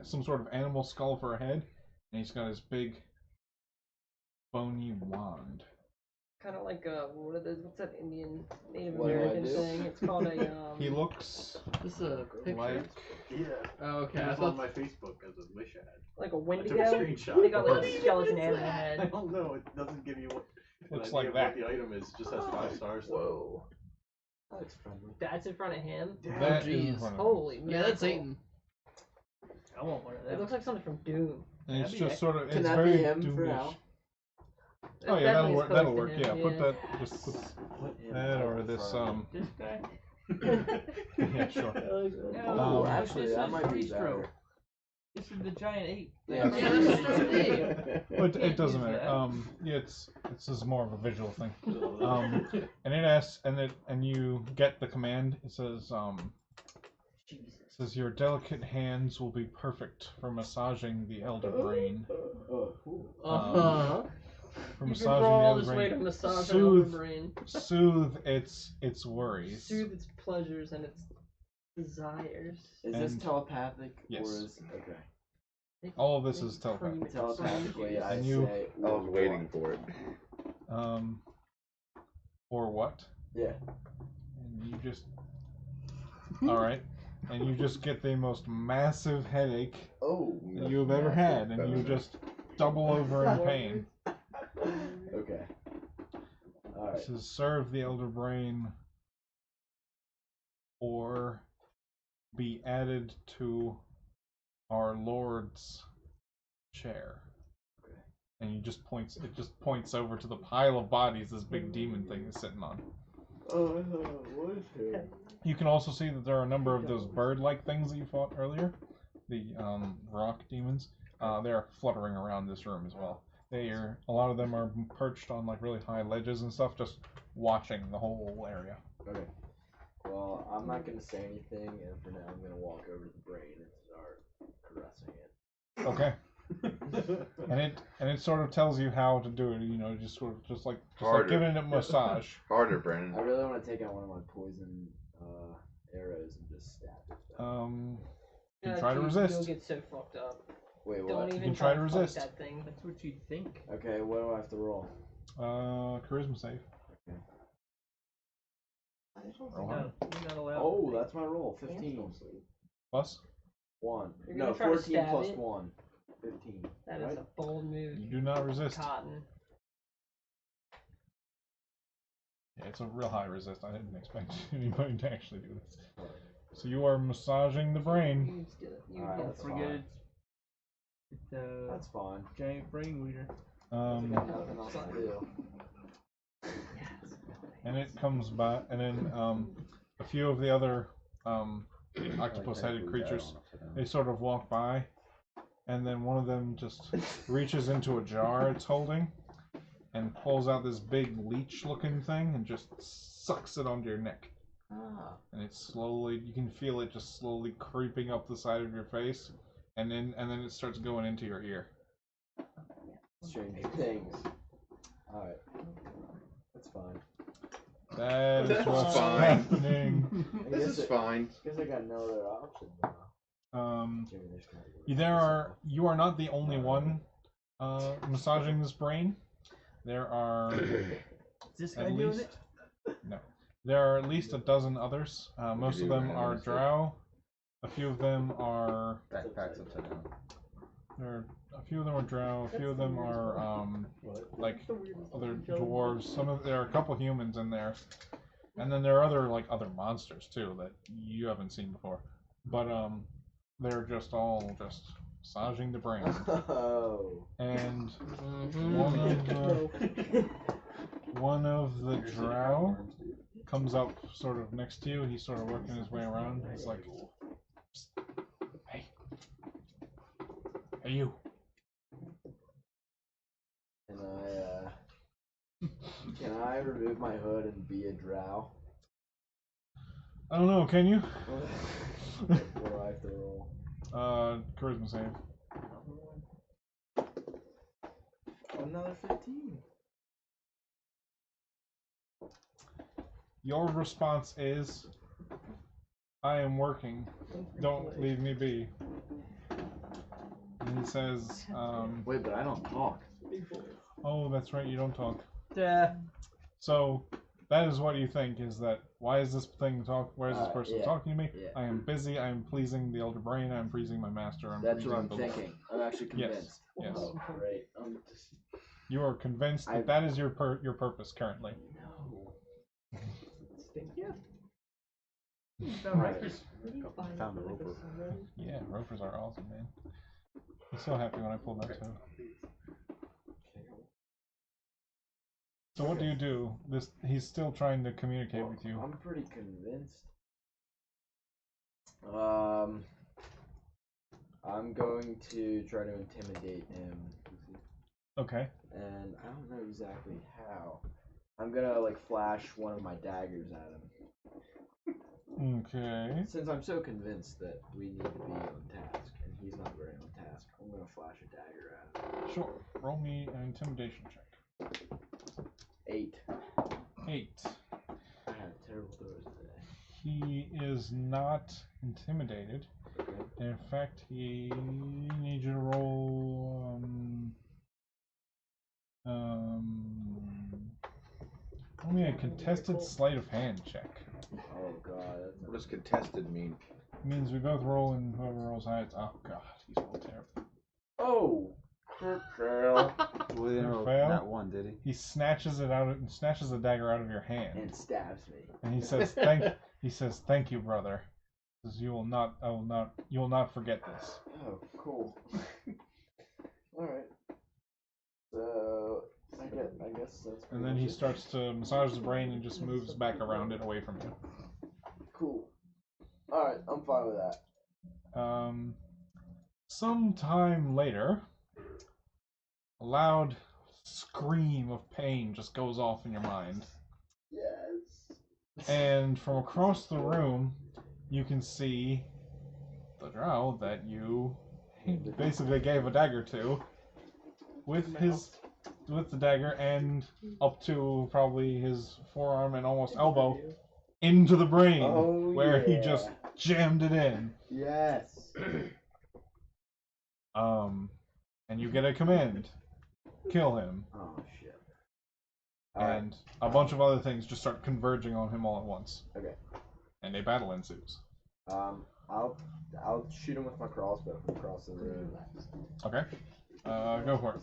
some sort of animal skull for a head, and he's got his big, bony wand. Kind of like what's that Indian Native What do I American do? thing? It's called a He looks This is a picture. like Yeah. Oh, okay. It I was thought on my Facebook as a wish ad. like a I took a Wendigo. screenshot. They got like a skeleton animal I head. don't know. It doesn't give you Looks an like idea of that. what the item is. It just has 5 stars. Whoa. That's friendly. That's in front of him. that. Is in jeez. front of him. Holy yeah, that's mackerel. Satan. I want one of It them. looks like something from Doom. And it's That'd be just sort of Can it's that very be him for doomish. now? Oh yeah, that'll Definitely work. is That'll close work. to him, Yeah, put that. Just put Put him that right or in this. front of me. This guy? Yeah, sure. Oh, Um, actually, this that is might be Freestro. better. This is the giant ape. Yeah, Yeah, that's just an ape. But it doesn't use matter. that. Yeah, it's just more of a visual thing. And it asks, and you get the command. It says, your delicate hands will be perfect for massaging the elder brain. Oh, cool. Uh-huh. For You've been massaging brought the all elder this way to brain. massage an elder Soothe, brain. soothe its worries. Soothe its pleasures and its desires. Is this And- telepathic? Yes. Or is, okay. All of this is telepathic. Telepathically, I And you- say. I was waiting for it. Or what? Yeah. And you just. Alright. And you just get the most massive headache Oh. that you have ever had, and you just double over in pain. Okay. Alright. This is serve the elder brain, or be added to our Lord's chair. Okay. And it just points over to the pile of bodies this big demon thing is sitting on. Oh, what is here? You can also see that there are a number of those bird-like things that you fought earlier, the rock demons. They're fluttering around this room as well. A lot of them are perched on like really high ledges and stuff, just watching the whole area. Okay. Well, I'm not gonna say anything, and for now, I'm gonna walk over to the brain and start caressing it. Okay. and it sort of tells you how to do it. You know, just like Harder. giving it a massage. Harder, Brandon. I really want to take out one of my poison arrows and just stab it. You Yeah, can try to dude, resist. You'll get so fucked up. Wait, Don't what? even can try to fuck resist. that thing. That's what you think. Okay, what do I have to roll? Charisma save. You're not allowed. Oh, that's my roll. 15. Plus, 1. You're No, gonna try to 14 stab plus it? 1. 15. That is right? a bold move. you do not resist. Cotton. Yeah, it's a real high resist. I didn't expect anybody to actually do this. So you are massaging the brain. You still, you Alright, get that's Forget fine. it. It's a That's fine. giant brain weeder. I got nothing else to do. And it comes by, and then a few of the other octopus-headed creatures, they sort of walk by, and then one of them just reaches into a jar it's holding, and pulls out this big leech-looking thing, and just sucks it onto your neck. Ah. And it's slowly, you can feel it just slowly creeping up the side of your face, and then it starts going into your ear. Strange things. Alright. That's fine. That is That's what's fine. happening. This is fine. Guess I got no other option now. Jimmy, there's gotta be You are not the only one massaging this brain. There are Is this guy at doing least it? no. There are at least a dozen others. Most of them are drow. A few of them are Backpacks upside down. a few of them are drow. A few of them are like other dwarves. There are a couple humans in there, and then there are other monsters too that you haven't seen before. But they're just all massaging the brain. Oh. And Mm-hmm. one of the drow comes up sort of next to you. He's sort of working his way around. He's like, hey. Hey, you. Can I remove my hood and be a drow? I don't know, can you? What do I have to roll? Charisma save. Another 15. Your response is, I am working. Don't leave me be. And he says, Wait, but I don't talk. oh, that's right, you don't talk. Yeah. So, that is what you think, is that, why is this thing why is this person yeah, talking to me? yeah. I am busy, I am pleasing the Elder Brain, I am pleasing my master, I'm That's pleasing what I'm the Lord. thinking. I'm actually convinced. Yes. Oh, great. You are convinced that that is your purpose currently. No. Yeah. Right. Found a roper. Yeah, ropers are awesome, man. I'm so happy when I pulled that too. So what do you do? He's still trying to communicate with you. I'm pretty convinced. I'm going to try to intimidate him. Okay. And I don't know exactly how. I'm gonna like flash one of my daggers at him. Okay. Since I'm so convinced that we need to be on task, and he's not very on task, I'm gonna flash a dagger at him. Sure. Roll me an intimidation check. 8. 8. I had terrible throws today. He is not intimidated. Okay. In fact, he needs you to roll only a contested sleight of hand check. Oh god. What does contested mean? It means we both roll and whoever rolls highest. Oh god, he's rolled terrible. Oh! Fail. Well, he didn't roll Fail? that one, did he? He snatches it out and snatches the dagger out of your hand. And stabs me. And he says, thank you, brother. He says, you will not forget this. Oh, cool. Alright. So, I guess that's And then he starts to massage the brain and just moves back around it away from you. Cool. Alright, I'm fine with that. Sometime later, a loud scream of pain just goes off in your mind. Yes. And from across the room, you can see the drow that you basically gave a dagger to, with the dagger and up to probably his forearm and almost elbow into the brain, where he just jammed it in. Yes. And you get a command. Kill him. Oh shit. And a bunch of other things just start converging on him all at once. Okay. And a battle ensues. I'll shoot him with my crossbow from across the room. Okay. Go for it.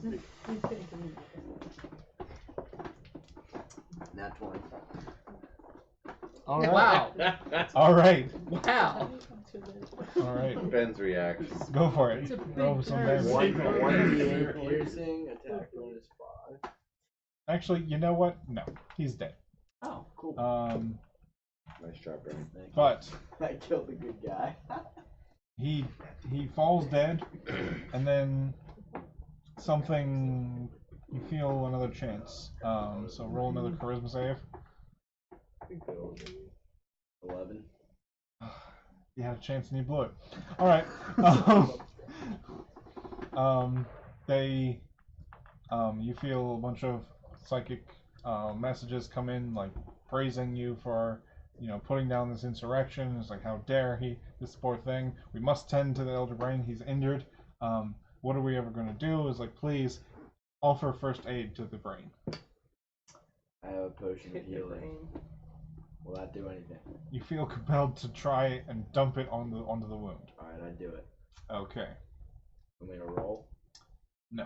Nat 20. All right. Wow. All right. Wow. All right. Ben's reaction. Go for it. It's a big Roll some difference. damage. 1d8 piercing, attack bonus 5. Actually, you know what? No, he's dead. Oh, cool. Nice job, Benny. Thank you. But I killed a good guy. he falls dead, and then something, you feel another chance. So roll another charisma save. 11. You had a chance and you blew it. All right. You feel a bunch of psychic messages come in, like praising you for, putting down this insurrection. It's like, how dare he, this poor thing. We must tend to the Elder Brain. He's injured. What are we ever going to do? Is like, please offer first aid to the brain. I have a potion of healing. Will that do anything? You feel compelled to try and dump it onto the wound. Alright, I do it. Okay. Want me to roll? No.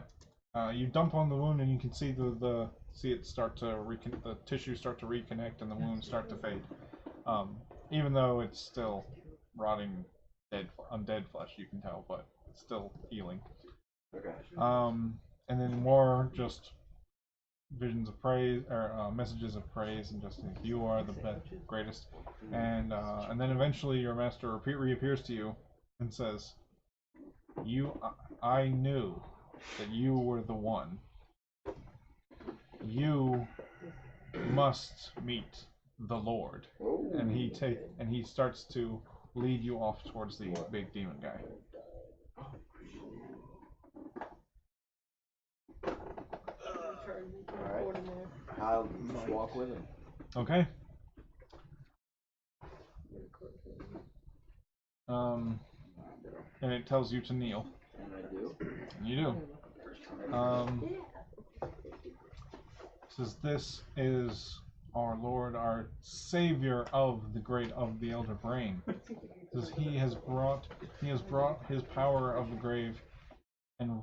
You dump on the wound and you can see the tissue start to reconnect and the wounds start to fade. Even though it's still rotting undead flesh, you can tell, but still healing. Okay. And then more just visions of praise or messages of praise, and just you are the greatest. And then eventually your master reappears to you and says, I knew that you were the one. You must meet the Lord. And he starts to lead you off towards the big demon guy. Alright. I'll just walk with him. Okay. And it tells you to kneel. And I do. And you do. Says this is our Lord, our Savior of the Elder Brain. Says he has brought his power of the grave and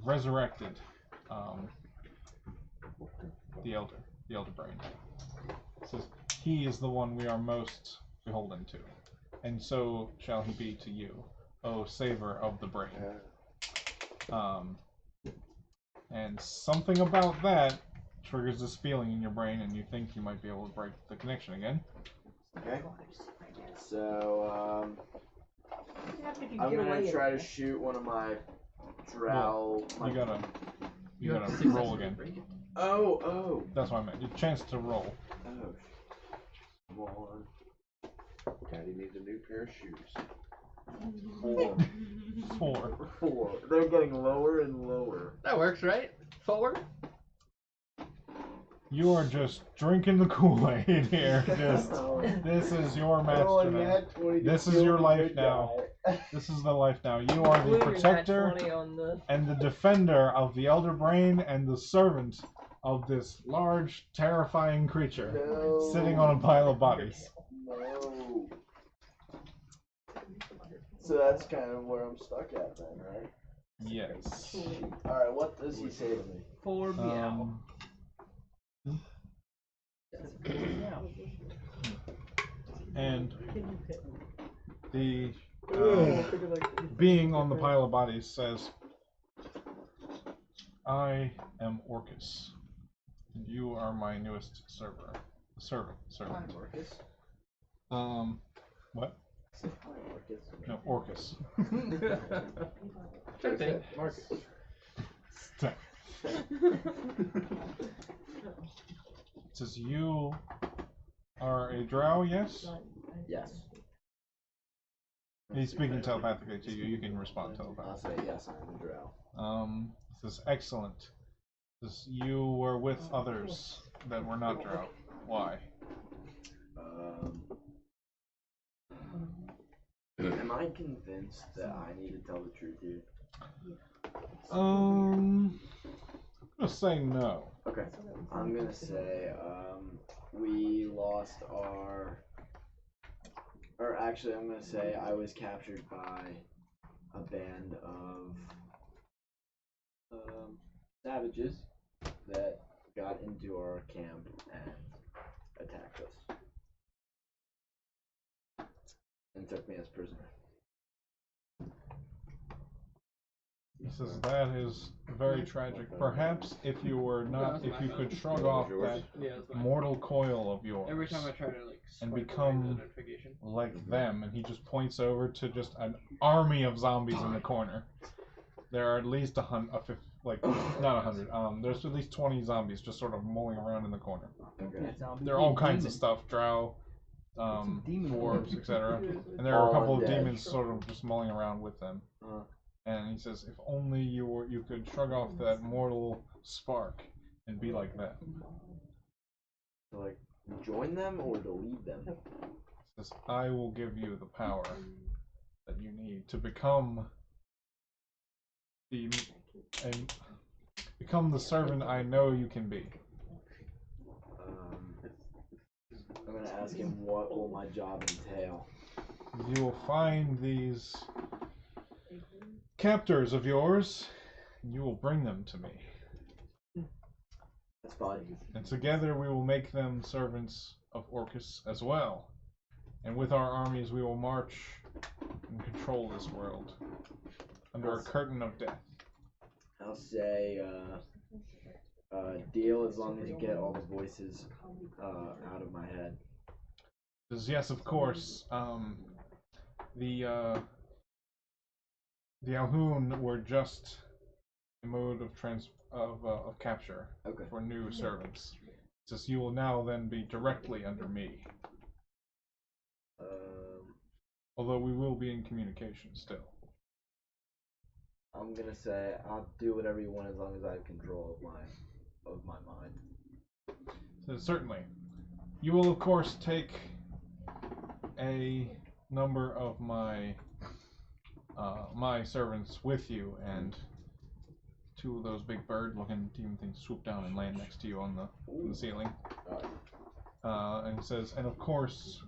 resurrected the Elder Brain. Says he is the one we are most beholden to, and so shall he be to you, O Savior of the Brain. And something about that triggers this feeling in your brain, and you think you might be able to break the connection again. Okay. So, I'm gonna try to shoot one of my drow. You gotta roll again. Oh. That's what I meant. Your chance to roll. Oh. Come on. Daddy needs a new pair of shoes. 4. They're getting lower and lower. That works, right? 4? You are just drinking the Kool-Aid here. This is your master now. This is your life now. This is the life now. You are the protector and the defender of the Elder Brain and the servant of this large, terrifying creature sitting on a pile of bodies. No. So that's kind of where I'm stuck at then, right? Yes. Alright, what does he say to me? 4 meow. And the being on the pile of bodies says, I am Orcus, and you are my newest servant. Orcus? What? Orcus? No, Orcus. Okay. Marcus. It says you are a drow, yes? Yes. He's speaking telepathically to you. You can respond I'll telepathically. say yes, I'm a drow. It says excellent. It says you were with others that were not drow. Why? Am I convinced that I need to tell the truth here? I'm gonna say no. Okay. I'm gonna say, we lost or actually I'm gonna say I was captured by a band of savages that got into our camp and attacked us. And took me as prisoner. He says that is very tragic. Perhaps if you could shrug off that mortal coil of yours Every time I try to and become like them, and he just points over to just an army of zombies in the corner. There are at least not 100. There's at least 20 zombies just sort of mulling around in the corner. Okay. There are all kinds of stuff, drow, dwarves, etc. And there are a couple of demons sort of just mulling around with them. And he says, if only you could shrug off that mortal spark and be like that. So, like, join them or to lead them? He says, I will give you the power that you need to become the servant I know you can be. I'm gonna ask him what will my job entail. You will find these captors of yours, and you will bring them to me. That's fine. And together we will make them servants of Orcus as well. And with our armies we will march and control this world under a curtain of death. I'll say deal as long as you get all the voices out of my head. Says, yes, of course. The Alhoon were just a mode of capture for new servants. Says you will now then be directly under me. Although we will be in communication still. I'm gonna say I'll do whatever you want as long as I have control of my mind. So certainly. You will of course take a number of my my servants with you, and two of those big bird-looking demon things swoop down and land next to you on the ceiling. And it says, and of course,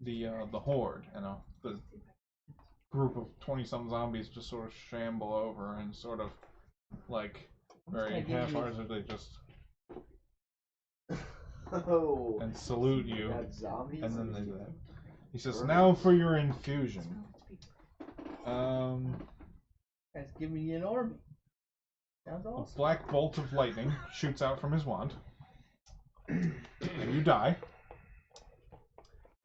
the horde, the group of 20-some zombies just sort of shamble over and sort of like very half-heartedly just and salute you, and then they do that. He says, now for your infusion. That's giving you an army. Sounds awesome. A black bolt of lightning shoots out from his wand, and you die.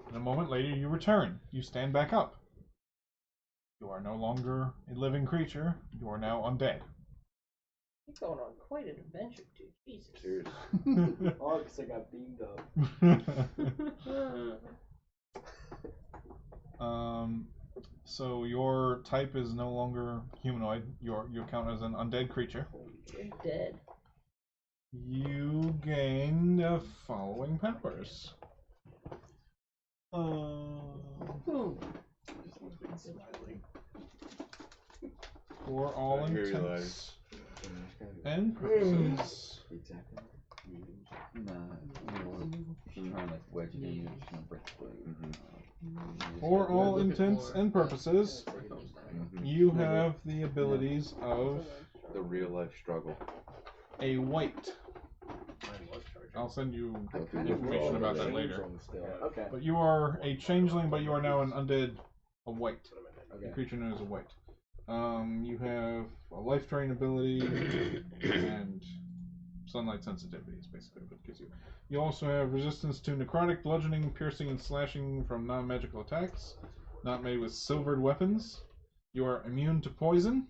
And a moment later, you return. You stand back up. You are no longer a living creature. You are now undead. You're going on quite an adventure, dude. Jesus. Cheers. Oh, because I got beamed up. So your type is no longer humanoid. You count as an undead creature. You're dead. You gain the following powers. Boom. For all I hear you, intents and purposes. Exactly. For all intents and purposes, you have the abilities of the real life struggle. a white. I'll send you information about that later. Okay. But you are a changeling, but you are now an undead, a white. Okay. A creature known as a white. You have a life drain ability and sunlight sensitivity is basically what it gives you. You also have resistance to necrotic, bludgeoning, piercing, and slashing from non-magical attacks, not made with silvered weapons. You are immune to poison.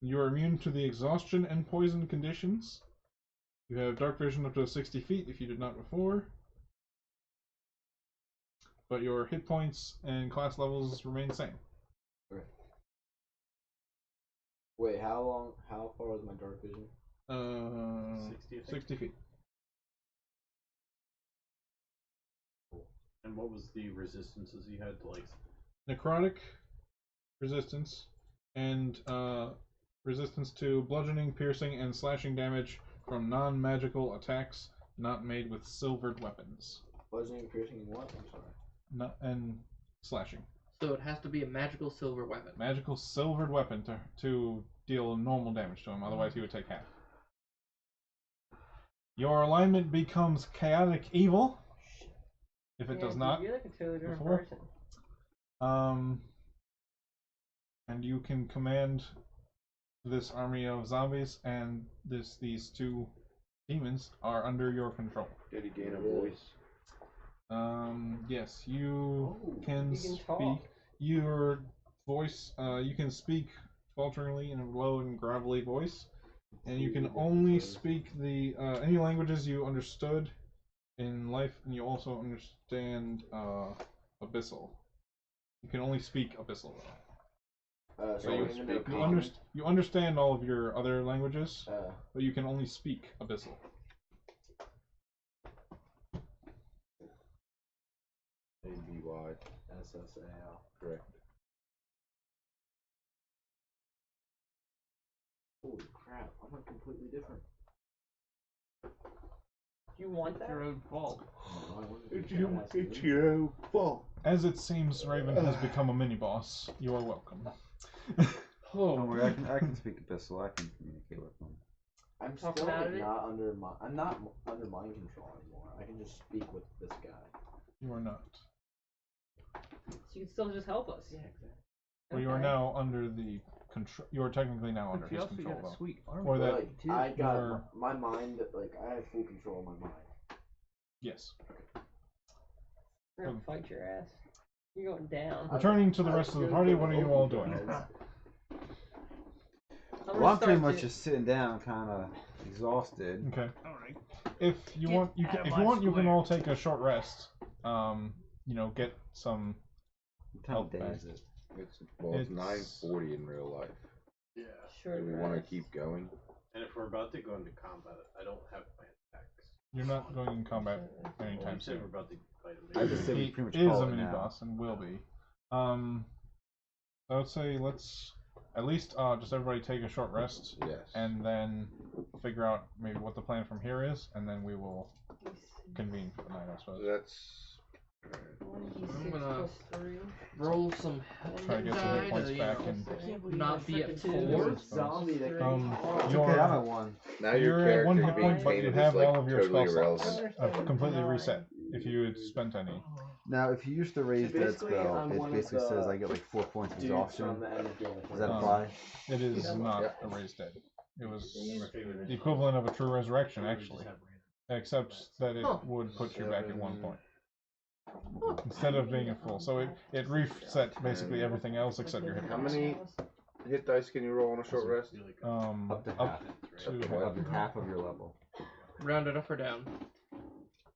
You are immune to the exhaustion and poison conditions. You have dark vision up to 60 feet if you did not before. But your hit points and class levels remain the same. Okay. Wait, how far is my dark vision? 60 feet. And what was the resistances you had to like? Necrotic resistance and resistance to bludgeoning, piercing, and slashing damage from non-magical attacks not made with silvered weapons. Bludgeoning, piercing, and what? I'm sorry. And slashing. So it has to be a magical silver weapon. Magical silvered weapon to deal normal damage to him, otherwise he would take half. Your alignment becomes chaotic evil. If it does not You're like a totally different before. person. And you can command this army of zombies, and these two demons are under your control. Did he gain a voice? Yes, you can You can speak. talk. Your voice, you can speak falteringly in a low and gravelly voice, and you can only speak the any languages you understood in life, and you also understand Abyssal. You can only speak Abyssal though. So You understand all of your other languages, but you can only speak Abyssal. ABY. SSAL. Correct. Holy crap, I'm like completely different. You want that? Your own fault. It's your own fault. As it seems, Raven has become a mini boss. You are welcome. Don't worry, I can speak Abyssal. I can communicate with them. I'm Talking still out of like, it? I'm not under mind control anymore. I can just speak with this guy. You are not. You can still just help us. Yeah, exactly. Well, you are Okay. now under the control. You are technically now under But you his also control, got a though. sweet Or armor. that- Like, too. I got You're- my mind, like, I have full control of my mind. Yes. We're gonna fight your ass. You're going down. Returning to the rest of the party, what are you all doing? Well, I'm pretty much just sitting down, kind of exhausted. Okay. Alright. If you Get want, you out can. of If my you want, you can square. all take a short rest. You know, get some. What time of day back. is it? It's It's- 9:40 in real life. Yeah. Sure. Do we want to keep going? And if we're about to go into combat, I don't have my attacks. You're not going in combat Well, anytime you said we're soon. about to fight I a just say we He pretty much is call a it mini now. boss and will be. I would say let's at least just everybody take a short rest Yes. and then figure out maybe what the plan from here is, and then we will convene for the night, I So suppose. that's. I'm gonna roll some Try to get some hit points back and not be at Freaking 4. Zombie that It's you're okay, I'm at 1. Now your you're at 1 character hit being point, but you painted have as like all of your totally spell slots irrelevant. completely reset if you had spent any. Now, if you use the raise So dead basically, spell, I'm it one of basically the says I get like 4 points of dudes exhaustion. from the end of Game of Does that Um, apply? It is not Yeah. a raised dead. It was the equivalent of a true resurrection, actually, except that it would put you back at 1 point instead of being at full. So it reset basically everything else except your hit How points. many hit dice can you roll on a short rest? Up to half. to Up to half of your level. Round it up or down.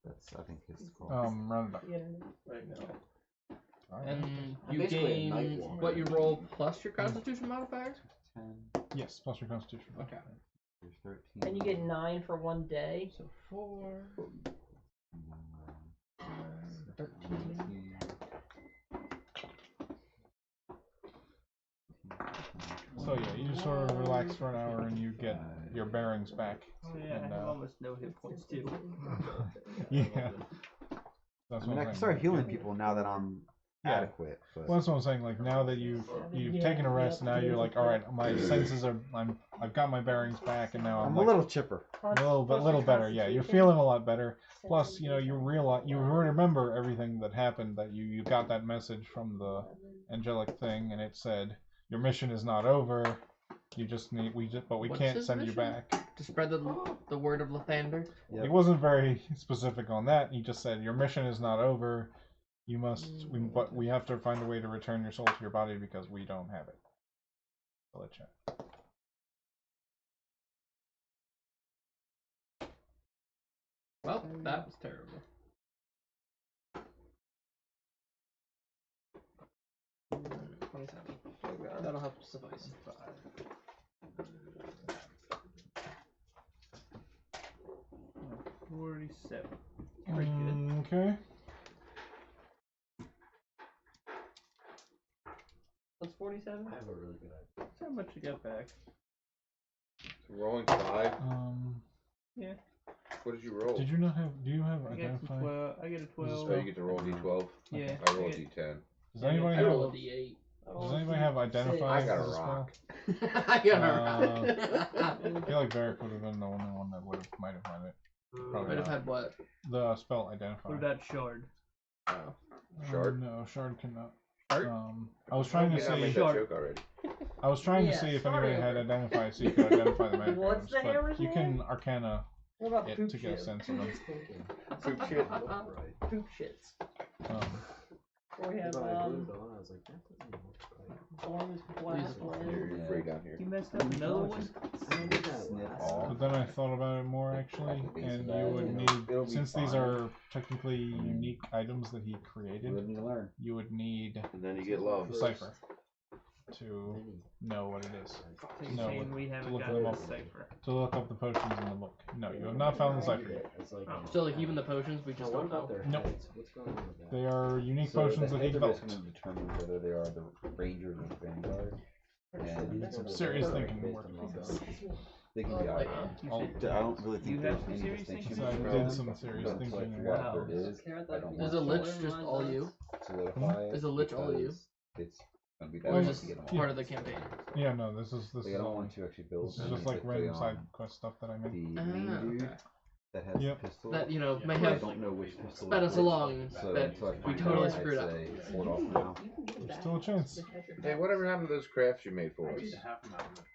That's, I think, it's called. round it up. right now. Alright. And I'm you basically a gain night walker. what you roll plus your constitution modifier? 10, Yes, plus your constitution. Okay. there's 13. And you get 9 for 1 day. So 4, 13. So yeah, you sort of relax for an hour and you get your bearings back. Oh yeah, I And, have almost no hit points too. yeah. That's I mean, what I I'm can saying. start healing people now that I'm Yeah. adequate. But Well, that's what I'm saying. Like now that you've taken a rest, now you're like, all right, my senses are, I've got my bearings back, and now I'm I'm like, a little chipper. a little better. Yeah, you're feeling a lot better. Plus, you know, you realize, you remember everything that happened. That you got that message from the angelic thing, and it said your mission is not over. You just need, but we What's can't his send you mission? back. to spread the word of Lathander. Yep. He wasn't very specific on that. He just said your mission is not over. You must, but we have to find a way to return your soul to your body because we don't have it. I'll let you. Well, that was terrible. That'll have to suffice. 47. Pretty good. Okay. What's 47? I have a really good idea. How much you got back? Rolling 5. Yeah. What did you roll? Did you not have? Do you have I got identify? 12. I got a 12. Oh, you get to roll D12. Yeah. I roll D10. Does anybody I have? roll a d8. Does anybody have identify? I got as a a spell? rock. I got a I feel like Varric would have been the only one that might have had it. Probably Might have not. had what? The spell identify. What about Shard? Oh. Shard? No, Shard cannot. Shard? I was trying to You didn't make see. that joke already. I was trying to Yeah, see if Shard anybody had over. identify, so you could identify the magic What's items, the but hammer's you name? can Arcana What about it poop to get a shit? sense of them. Poop shit. Poop shits. We have When I glued on, I was like, that doesn't look right. Thorns, blast, You're wind. free down here. You messed up another one? I did that last. But then I thought about it more actually, and you would need, since these are technically unique items that he You created, would need to learn. you would need And then you get love. the cipher to know what it is. So you're No, saying we to haven't look got them the up. cipher. To look up the potions in the book. No, you have not found the cipher yet. It's like, So like even the potions, we now just what don't know. about their Nope. heads? What's going on with that? They are unique So potions the that he heads are developed. basically determine whether they are the Rangers or the Vanguard. And Some serious thinking based work. on those. They can be Oh, either. You I'll- said- I don't really You think have there's some any serious distinction So I between did them, some serious but until I thinking figure out Wow. what it is, I don't Is want a to lich just all you? solidify it Is a lich all you? because It's gonna be that Or is hard this to get on. part of the campaign? Yeah, no, this is Like, I don't want to actually build this is just like specifically random on side quest stuff that I the made. main dude. Okay. that has Yep. pistols. That, you know, may I have don't know which pistol. sped us along, So but until I we find totally out, screwed I'd up. say hold off now. There's still a chance. Hey, whatever happened to those crafts you made for us?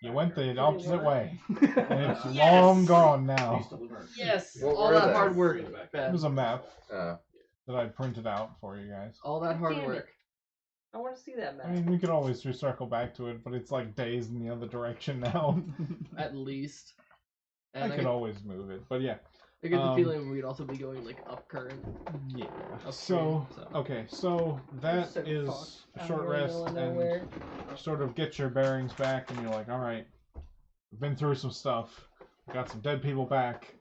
You went the opposite way. And it's Yes! long gone now. Yes! What All were that they? hard work, It Ben. was a map Uh, that I printed out for you guys. All that hard Damn it. work. I want to see that map. I mean, we could always just circle back to it, but it's like days in the other direction now. At least. I And could always move it, but yeah. I get the um, feeling we'd also be going, like, up current. Yeah. Upstream, So, okay, so that So is fucked. a short I'm really rest going and nowhere. sort of get your bearings back, and you're like, alright, we've been through some stuff, got some dead people back,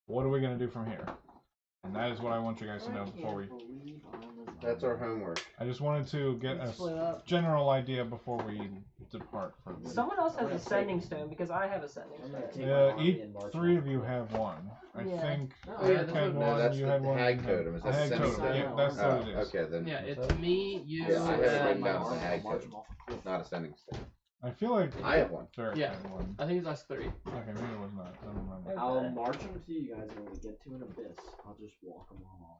what are we going to do from here? And that is what I want you guys to know before we... that's our homework. I just wanted to get a Split up. general idea before we depart from this. Someone else has a sending stone because I have a sending stone. Three of you have one. I Yeah. think Oh, yeah, Eric that's had what- No, one, that's you the had one. hag you totem. had- Is that hag semi totem, yeah, that's Oh, what it is. okay, then. Yeah, it's me, you, Yeah, I have it written and... down as a hag totem, not a sending stone. I feel like I have one. Derek Yeah. had one. I think it's us three. Okay, maybe it was not. I don't remember. Okay. I'll march them to you guys, and when we get to an abyss, I'll just walk them all off.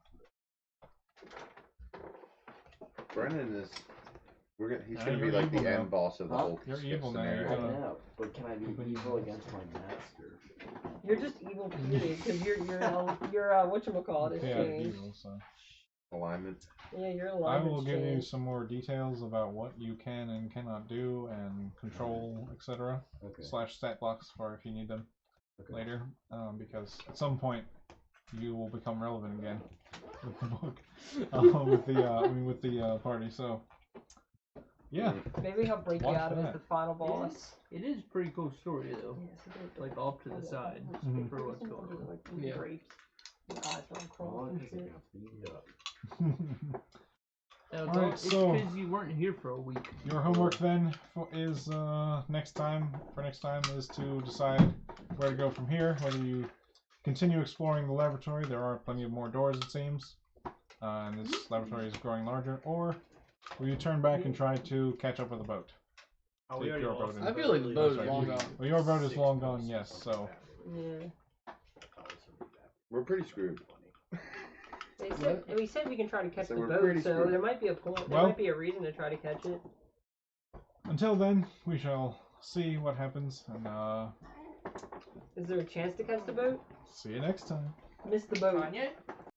Brennan is. He's Yeah, gonna be you're like evil the now. end boss of the Huh? whole You're skip evil now, you're scenario. I gonna- know, but can I be Open- evil against my master? You're just evil period because you're whatchamacallit Yeah, changed. evil, so. Alignment. Yeah, your I alignment's will give you changed. some more details about what you can and cannot do and control, etc. Okay. / stat blocks for if you need them Okay. later, because at some point you will become relevant again with the book, with the party. So yeah, Maybe he'll break you Watch out of for as that. the final boss. It is a pretty cool story though. Yes, it is. Like off to the side Mhm. for what's going on. Like Yeah. grapes. Your eyes are All crawling and because I shit. got beat up. Alright, It's so- because you weren't here for a week. Your homework then is next time is to decide where to go from here. Whether you continue exploring the laboratory, there are plenty of more doors it seems, and this laboratory is growing larger, or will you turn back and try to catch up with the boat? Oh, Take your boat in. I feel like the boat is Sorry. long gone. Well, your boat is long gone, yes. So Yeah. We're pretty screwed. We said we can try to catch So the we're boat, pretty so screwed. there might be a point. There Well- might be a reason to try to catch it. until then, we shall see what happens, and Is there a chance to catch the boat? see you next time. Miss the boat. Yet?